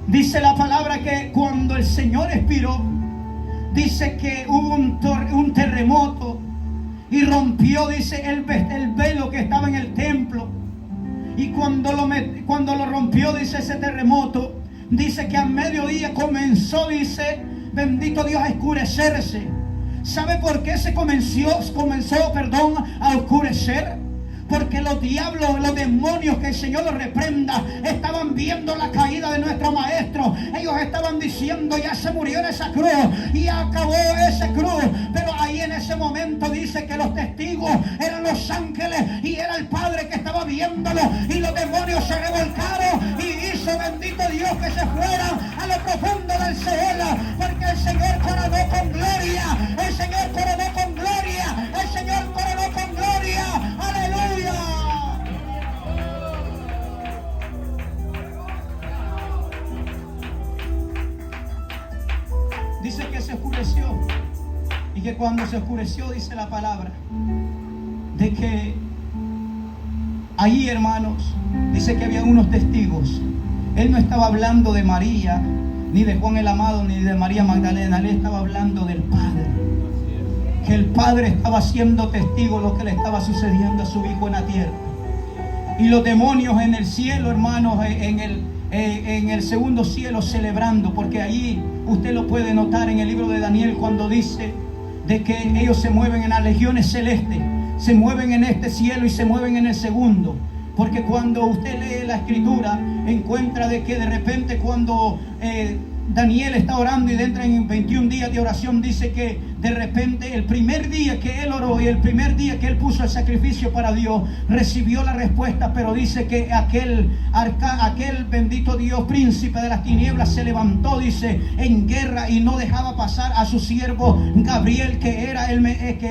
Dice la palabra que cuando el Señor expiró, dice que hubo un terremoto y rompió, dice, el velo que estaba en el templo. Y cuando lo rompió, dice, ese terremoto, dice que a mediodía comenzó, dice, bendito Dios, a oscurecerse. ¿Sabe por qué se comenzó, a oscurecer? Porque los diablos, los demonios, que el Señor los reprenda, estaban viendo la caída de nuestro maestro. Ellos estaban diciendo, ya se murió en esa cruz y acabó esa cruz. Pero ahí en ese momento dice que los testigos eran los ángeles y era el Padre que estaba viéndolo, y los demonios se revolcaron y hizo, bendito Dios, que se fueran a lo profundo del Seol, porque el Señor coronó con gloria, el Señor coronó con gloria, el Señor coronó con gloria. ¡Aleluya! Dice que se oscureció Y que cuando se oscureció, dice la palabra, de que allí, hermanos, dice que había unos testigos. Él no estaba hablando de María, ni de Juan el Amado, ni de María Magdalena. Él estaba hablando del Padre. Que el Padre estaba siendo testigo de lo que le estaba sucediendo a su Hijo en la tierra. Y los demonios en el cielo, hermanos, en el segundo cielo celebrando. Porque allí usted lo puede notar en el libro de Daniel cuando dice de que ellos se mueven en las legiones celestes. Se mueven en este cielo y se mueven en el segundo. Porque cuando usted lee la escritura, encuentra de que de repente cuando Daniel está orando y entra en 21 días de oración, dice que de repente el primer día que él oró y el primer día que él puso el sacrificio para Dios, recibió la respuesta. Pero dice que aquel bendito Dios, príncipe de las tinieblas, se levantó, dice, en guerra y no dejaba pasar a su siervo Gabriel, que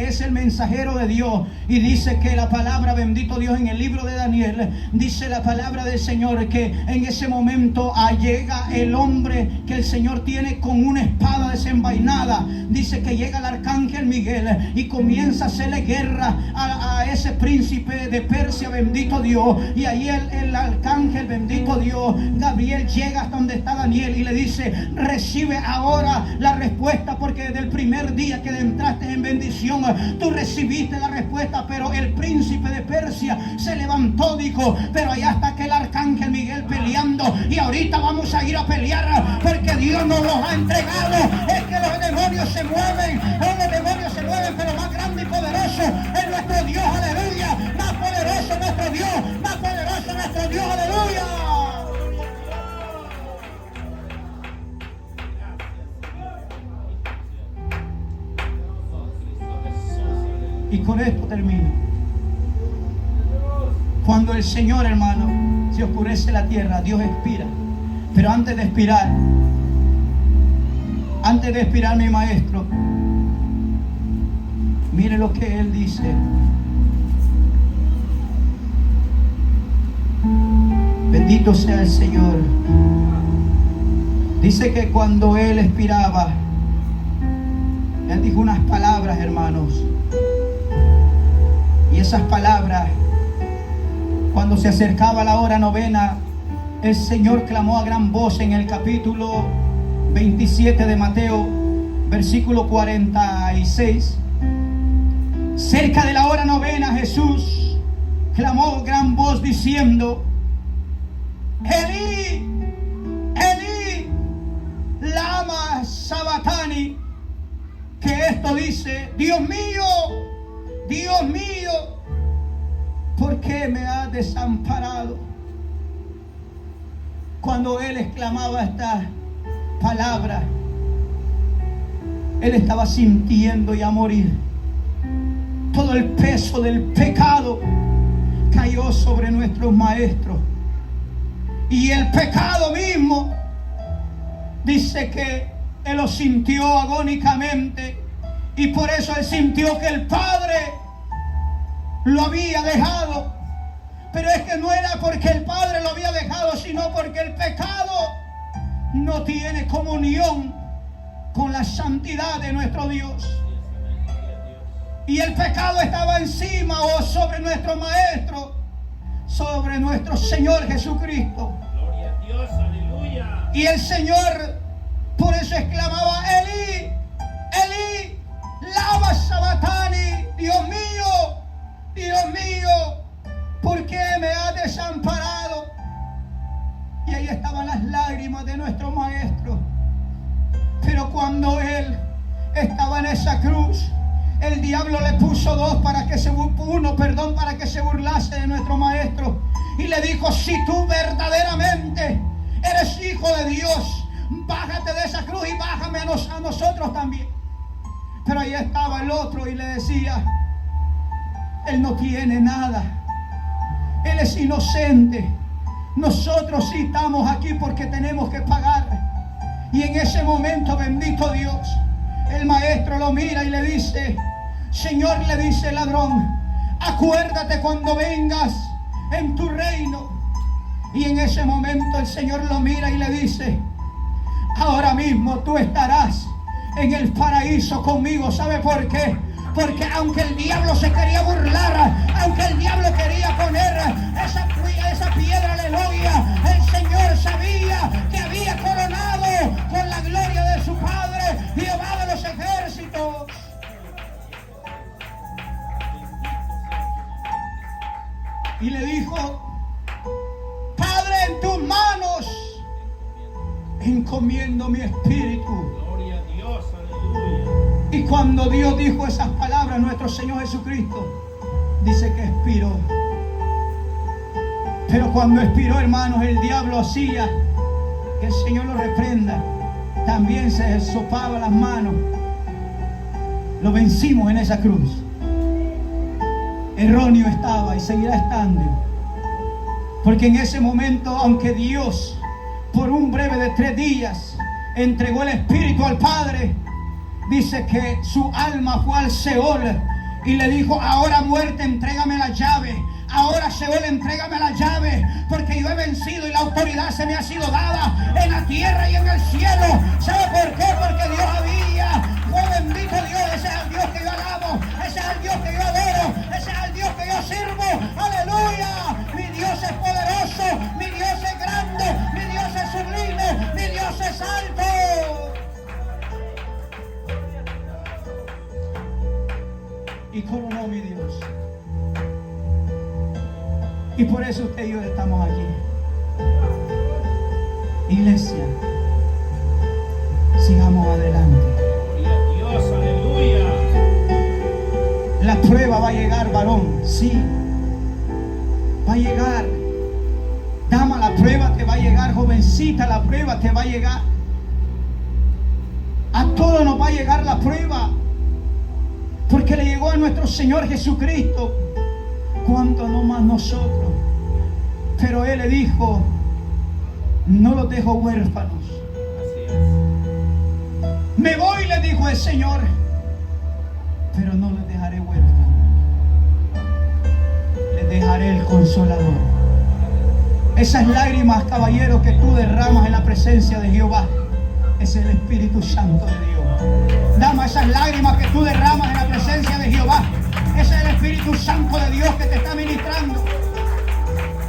es el mensajero de Dios. Y dice que la palabra, bendito Dios, en el libro de Daniel, dice la palabra del Señor que en ese momento llega el hombre que el Señor tiene con una espada desenvainada. Dice que llega el arcángel Miguel y comienza a hacerle guerra a ese príncipe de Persia, bendito Dios. Y ahí el arcángel, bendito Dios, Gabriel, llega hasta donde está Daniel y le dice: recibe ahora la respuesta, porque desde el primer día que entraste en bendición, tú recibiste la respuesta. Pero el príncipe de Persia se levantó, dijo: pero allá está aquel arcángel Miguel peleando, y ahorita vamos a ir a pelear, porque Dios nos los ha entregado. Es que los demonios se mueven, los demonios se mueven, pero más grande y poderoso es nuestro Dios, aleluya. Más poderoso nuestro Dios, más poderoso nuestro Dios, aleluya. Y con esto termino. Cuando el Señor, hermano, se oscurece la tierra, Dios expira. Pero antes de expirar mi maestro, mire lo que él dice. Bendito sea el Señor. Dice que cuando él expiraba, él dijo unas palabras, hermanos. Y esas palabras, cuando se acercaba la hora novena, el Señor clamó a gran voz en el capítulo 27 de Mateo, versículo 46. Cerca de la hora novena, Jesús clamó a gran voz diciendo: Elí, Elí, lama sabachthani. Que esto dice: Dios mío, ¿por qué me has desamparado? Cuando él exclamaba esta palabra, él estaba sintiendo ya morir. Todo el peso del pecado cayó sobre nuestros maestros. Y el pecado mismo, dice que él lo sintió agónicamente. Y por eso él sintió que el Padre lo había dejado. Pero es que no era porque el Padre lo había dejado, sino porque el pecado no tiene comunión con la santidad de nuestro Dios. Y el pecado estaba encima o sobre nuestro Maestro, sobre nuestro Señor Jesucristo. Gloria a Dios, aleluya. Y el Señor por eso exclamaba: Elí, Elí, lama sabachthani. Dios mío, ¿por qué me has desamparado? Y ahí estaban las lágrimas de nuestro Maestro. Pero cuando él estaba en esa cruz, el diablo le puso uno para que se burlase de nuestro Maestro. Y le dijo: si tú verdaderamente eres hijo de Dios, bájate de esa cruz y bájame a nosotros también. Pero ahí estaba el otro y le decía: él no tiene nada, él es inocente. Nosotros sí estamos aquí porque tenemos que pagar. Y en ese momento, bendito Dios, el Maestro lo mira y le dice: Señor, le dice el ladrón, acuérdate cuando vengas en tu reino. Y en ese momento el Señor lo mira y le dice: ahora mismo tú estarás en el paraíso conmigo. ¿Sabe por qué? Porque aunque el diablo se quería burlar, aunque el diablo quería poner esa piedra, aleluya, el Señor sabía que había coronado con la gloria de su Padre, Jehová de los ejércitos. Y le dijo: Padre, en tus manos encomiendo mi espíritu. Gloria a Dios, aleluya. Y cuando Dios dijo esas palabras, nuestro Señor Jesucristo dice que expiró. Pero cuando expiró, hermanos, el diablo hacía que el Señor lo reprenda. También se sopaba las manos. Lo vencimos en esa cruz. Erróneo estaba y seguirá estando. Porque en ese momento, aunque Dios por un breve de 3 días entregó el Espíritu al Padre, dice que su alma fue al Seol y le dijo: ahora muerte, entrégame la llave. Ahora Seol, entrégame la llave, porque yo he vencido y la autoridad se me ha sido dada en la tierra y en el cielo. ¿Sabe por qué? Porque Dios había, oh bendito Dios, ese es el Dios que yo alabo, ese es el Dios que yo adoro, ese es el Dios que yo sirvo. Aleluya, mi Dios es poderoso, mi Dios es grande, mi Dios es sublime, mi Dios es alto. Y coronó mi Dios. Y por eso usted y yo estamos aquí. Iglesia, sigamos adelante. Gloria a Dios, aleluya. La prueba va a llegar, varón. Sí, va a llegar. Dama, la prueba te va a llegar. Jovencita, la prueba te va a llegar. A todos nos va a llegar la prueba, porque le llegó a nuestro Señor Jesucristo. ¿Cuánto no más nosotros? Pero Él le dijo: no los dejo huérfanos. Así es. Me voy, le dijo el Señor, pero no les dejaré huérfanos. Les dejaré el Consolador. Esas lágrimas, caballero, que tú derramas en la presencia de Jehová, es el Espíritu Santo de Dios. Dama, esas lágrimas que tú derramas en la presencia de Jehová, ese es el Espíritu Santo de Dios que te está ministrando.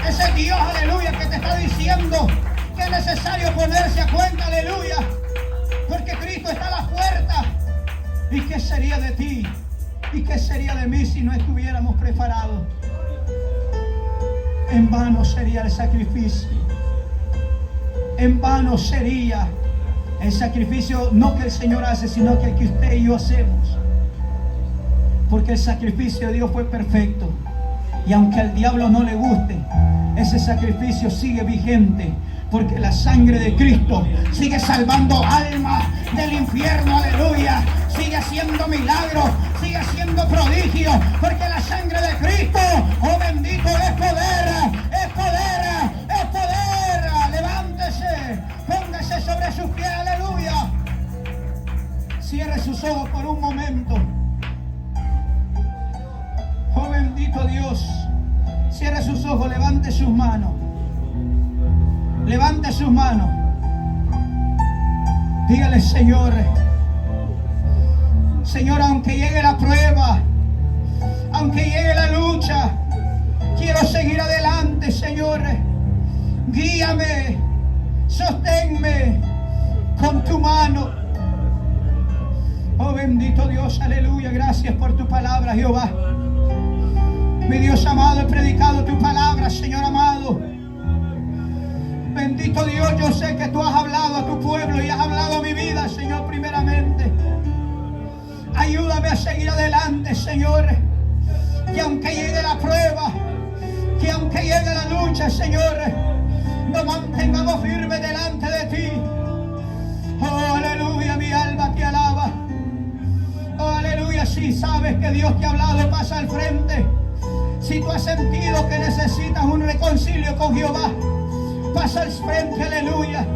Ese Dios, aleluya, que te está diciendo que es necesario ponerse a cuenta, aleluya, porque Cristo está a la puerta. ¿Y qué sería de ti? ¿Y qué sería de mí si no estuviéramos preparados? En vano sería el sacrificio. En vano sería el sacrificio, no que el Señor hace, sino que usted y yo hacemos. Porque el sacrificio de Dios fue perfecto. Y aunque al diablo no le guste, ese sacrificio sigue vigente. Porque la sangre de Cristo sigue salvando almas del infierno, aleluya. Sigue haciendo milagros, sigue haciendo prodigios. Porque la sangre de Cristo, oh bendito, es poder, es poder, es poder. Levántese, póngase sobre sus pies, aleluya. Cierre sus ojos por un momento. Oh bendito Dios, cierre sus ojos, levante sus manos. Levante sus manos. Dígale: Señor, Señor, aunque llegue la prueba, aunque llegue la lucha, quiero seguir adelante, Señor. Guíame, sosténme con tu mano. Oh bendito Dios, aleluya. Gracias por tu palabra, Jehová. Mi Dios amado, he predicado tu palabra, Señor amado. Bendito Dios, yo sé que tú has hablado a tu pueblo y has hablado a mi vida, Señor, primeramente. Ayúdame a seguir adelante, Señor. Que aunque llegue la prueba, que aunque llegue la lucha, Señor, nos mantengamos firmes delante de ti. Oh, aleluya, mi alma te alaba. Oh, aleluya, si sabes que Dios te ha hablado, pasa al frente. Si tú has sentido que necesitas un reconcilio con Jehová, pasa al frente, aleluya.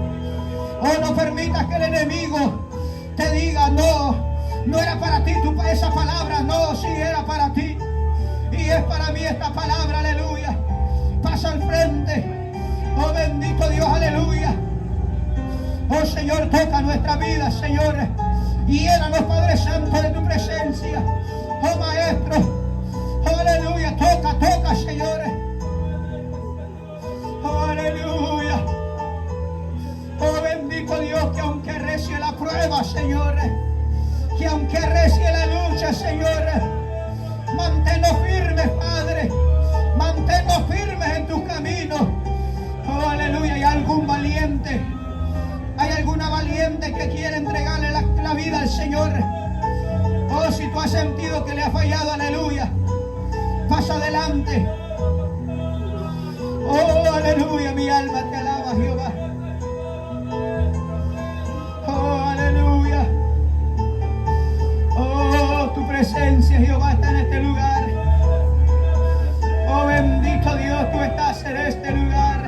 Oh, no permitas que el enemigo te diga: no era para ti esa palabra. No, sí era para ti. Y es para mí esta palabra, aleluya. Pasa al frente. Oh, bendito Dios, aleluya. Oh, Señor, toca nuestra vida, Señor. Llénanos, Padre Santo, de tu presencia. Oh Maestro, oh, aleluya, toca, señores. Oh, aleluya. Oh, bendito Dios, que aunque recie la prueba, señores, que aunque recie la lucha, señores, manténnos firmes, Padre, manténnos firmes en tus caminos. Oh, aleluya. Hay algún valiente, hay alguna valiente que quiere entregarle la vida al Señor. Oh, si tú has sentido que le ha fallado, aleluya, pasa adelante. Oh, aleluya, mi alma te alaba, Jehová. Oh, aleluya. Oh, tu presencia, Jehová, está en este lugar. Oh, bendito Dios, tú estás en este lugar.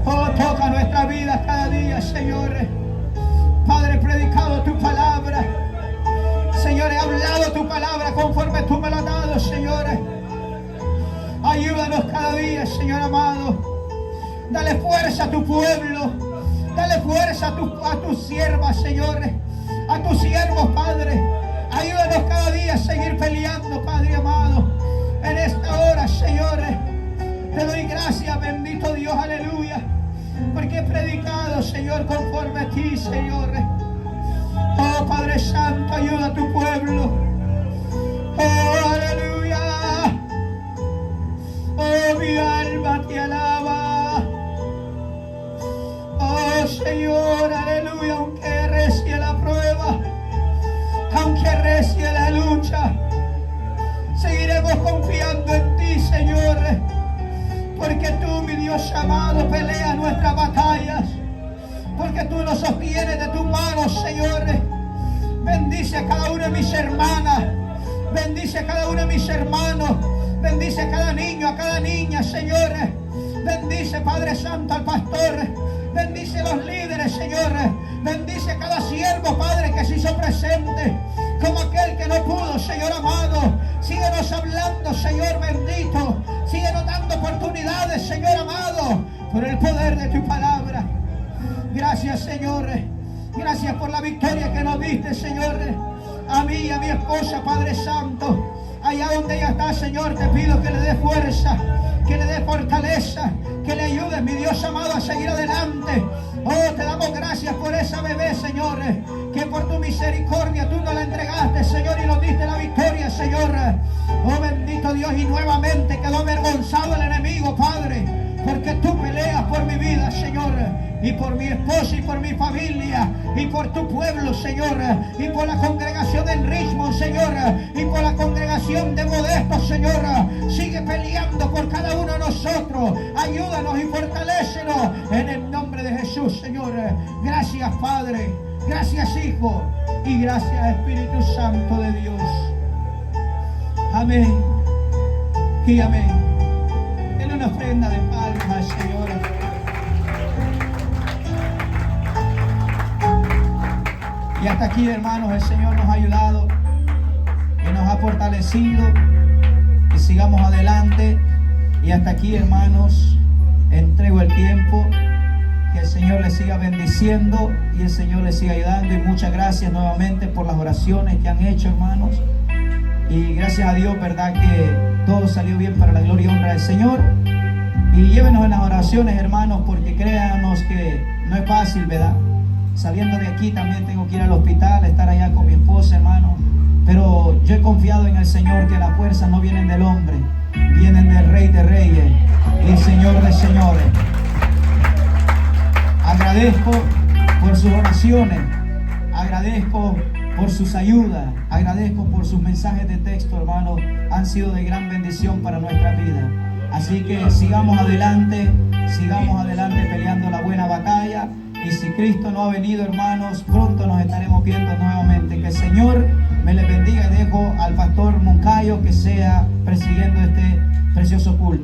Oh, toca nuestra vida cada día, Señor. Padre, he predicado tu palabra. Señor, he hablado tu palabra conforme tú me lo has dado, Señor. Ayúdanos cada día, Señor amado. Dale fuerza a tu pueblo. Dale fuerza a tus siervas, Señor. A tus siervos, Padre. Ayúdanos cada día a seguir peleando, Padre amado. En esta hora, Señor, te doy gracias, bendito Dios, aleluya. Porque he predicado, Señor, conforme a ti, Señor. Oh, Padre Santo, ayuda a tu pueblo. Oh, aleluya. Oh, mi alma te alaba. Oh, Señor, aleluya. Aunque recie la prueba, aunque recie la lucha, seguiremos confiando en ti, Señor. Porque tú, mi Dios amado, peleas nuestras batallas. Porque tú nos sostienes de tus manos, Señor. Bendice a cada una de mis hermanas. Bendice a cada uno de mis hermanos. Bendice a cada niño, a cada niña, Señor. Bendice, Padre Santo, al pastor. Bendice a los líderes, Señor. Bendice a cada siervo, Padre, que se hizo presente. Como aquel que no pudo, Señor amado. Síguenos hablando, Señor bendito. Síguenos dando oportunidades, Señor amado, por el poder de tu palabra. Gracias, Señor. Gracias por la victoria que nos diste, Señor. A mí y a mi esposa, Padre Santo. Allá donde ella está, Señor, te pido que le dé fuerza, que le dé fortaleza, que le ayudes, mi Dios amado, a seguir adelante. Oh, te damos gracias por esa bebé, Señor, que por tu misericordia tú nos la entregaste, Señor, y nos diste la victoria, Señor. Oh, bendito Dios, y nuevamente quedó avergonzado el enemigo, Padre, porque tú peleas por mi vida, Señor, y por mi esposa y por mi familia, y por tu pueblo, Señor, y por la congregación del Richmond, Señor, y por la congregación de Modesto, Señor. Sigue peleando por cada uno de nosotros. Ayúdanos y fortalécenos en el nombre de Jesús, Señor. Gracias, Padre. Gracias, Hijo. Y gracias, Espíritu Santo de Dios. Amén y amén. Denle una ofrenda de palmas, Señor. Y hasta aquí, hermanos, el Señor nos ha ayudado y nos ha fortalecido. Y sigamos adelante. Y hasta aquí, hermanos, entrego el tiempo. Que el Señor les siga bendiciendo y el Señor les siga ayudando. Y muchas gracias nuevamente por las oraciones que han hecho, hermanos. Y gracias a Dios, verdad que todo salió bien para la gloria y honra del Señor. Y llévenos en las oraciones, hermanos, porque créanos que no es fácil, ¿verdad? Saliendo de aquí también tengo que ir al hospital, estar allá con mi esposa, hermano. Pero yo he confiado en el Señor que las fuerzas no vienen del hombre, vienen del Rey de Reyes y Señor de Señores. Agradezco por sus oraciones, agradezco por sus ayudas, agradezco por sus mensajes de texto, hermano. Han sido de gran bendición para nuestra vida. Así que sigamos adelante peleando la buena batalla. Y si Cristo no ha venido, hermanos, pronto nos estaremos viendo nuevamente. Que el Señor me les bendiga. Dejo al pastor Moncayo que sea presidiendo este precioso culto.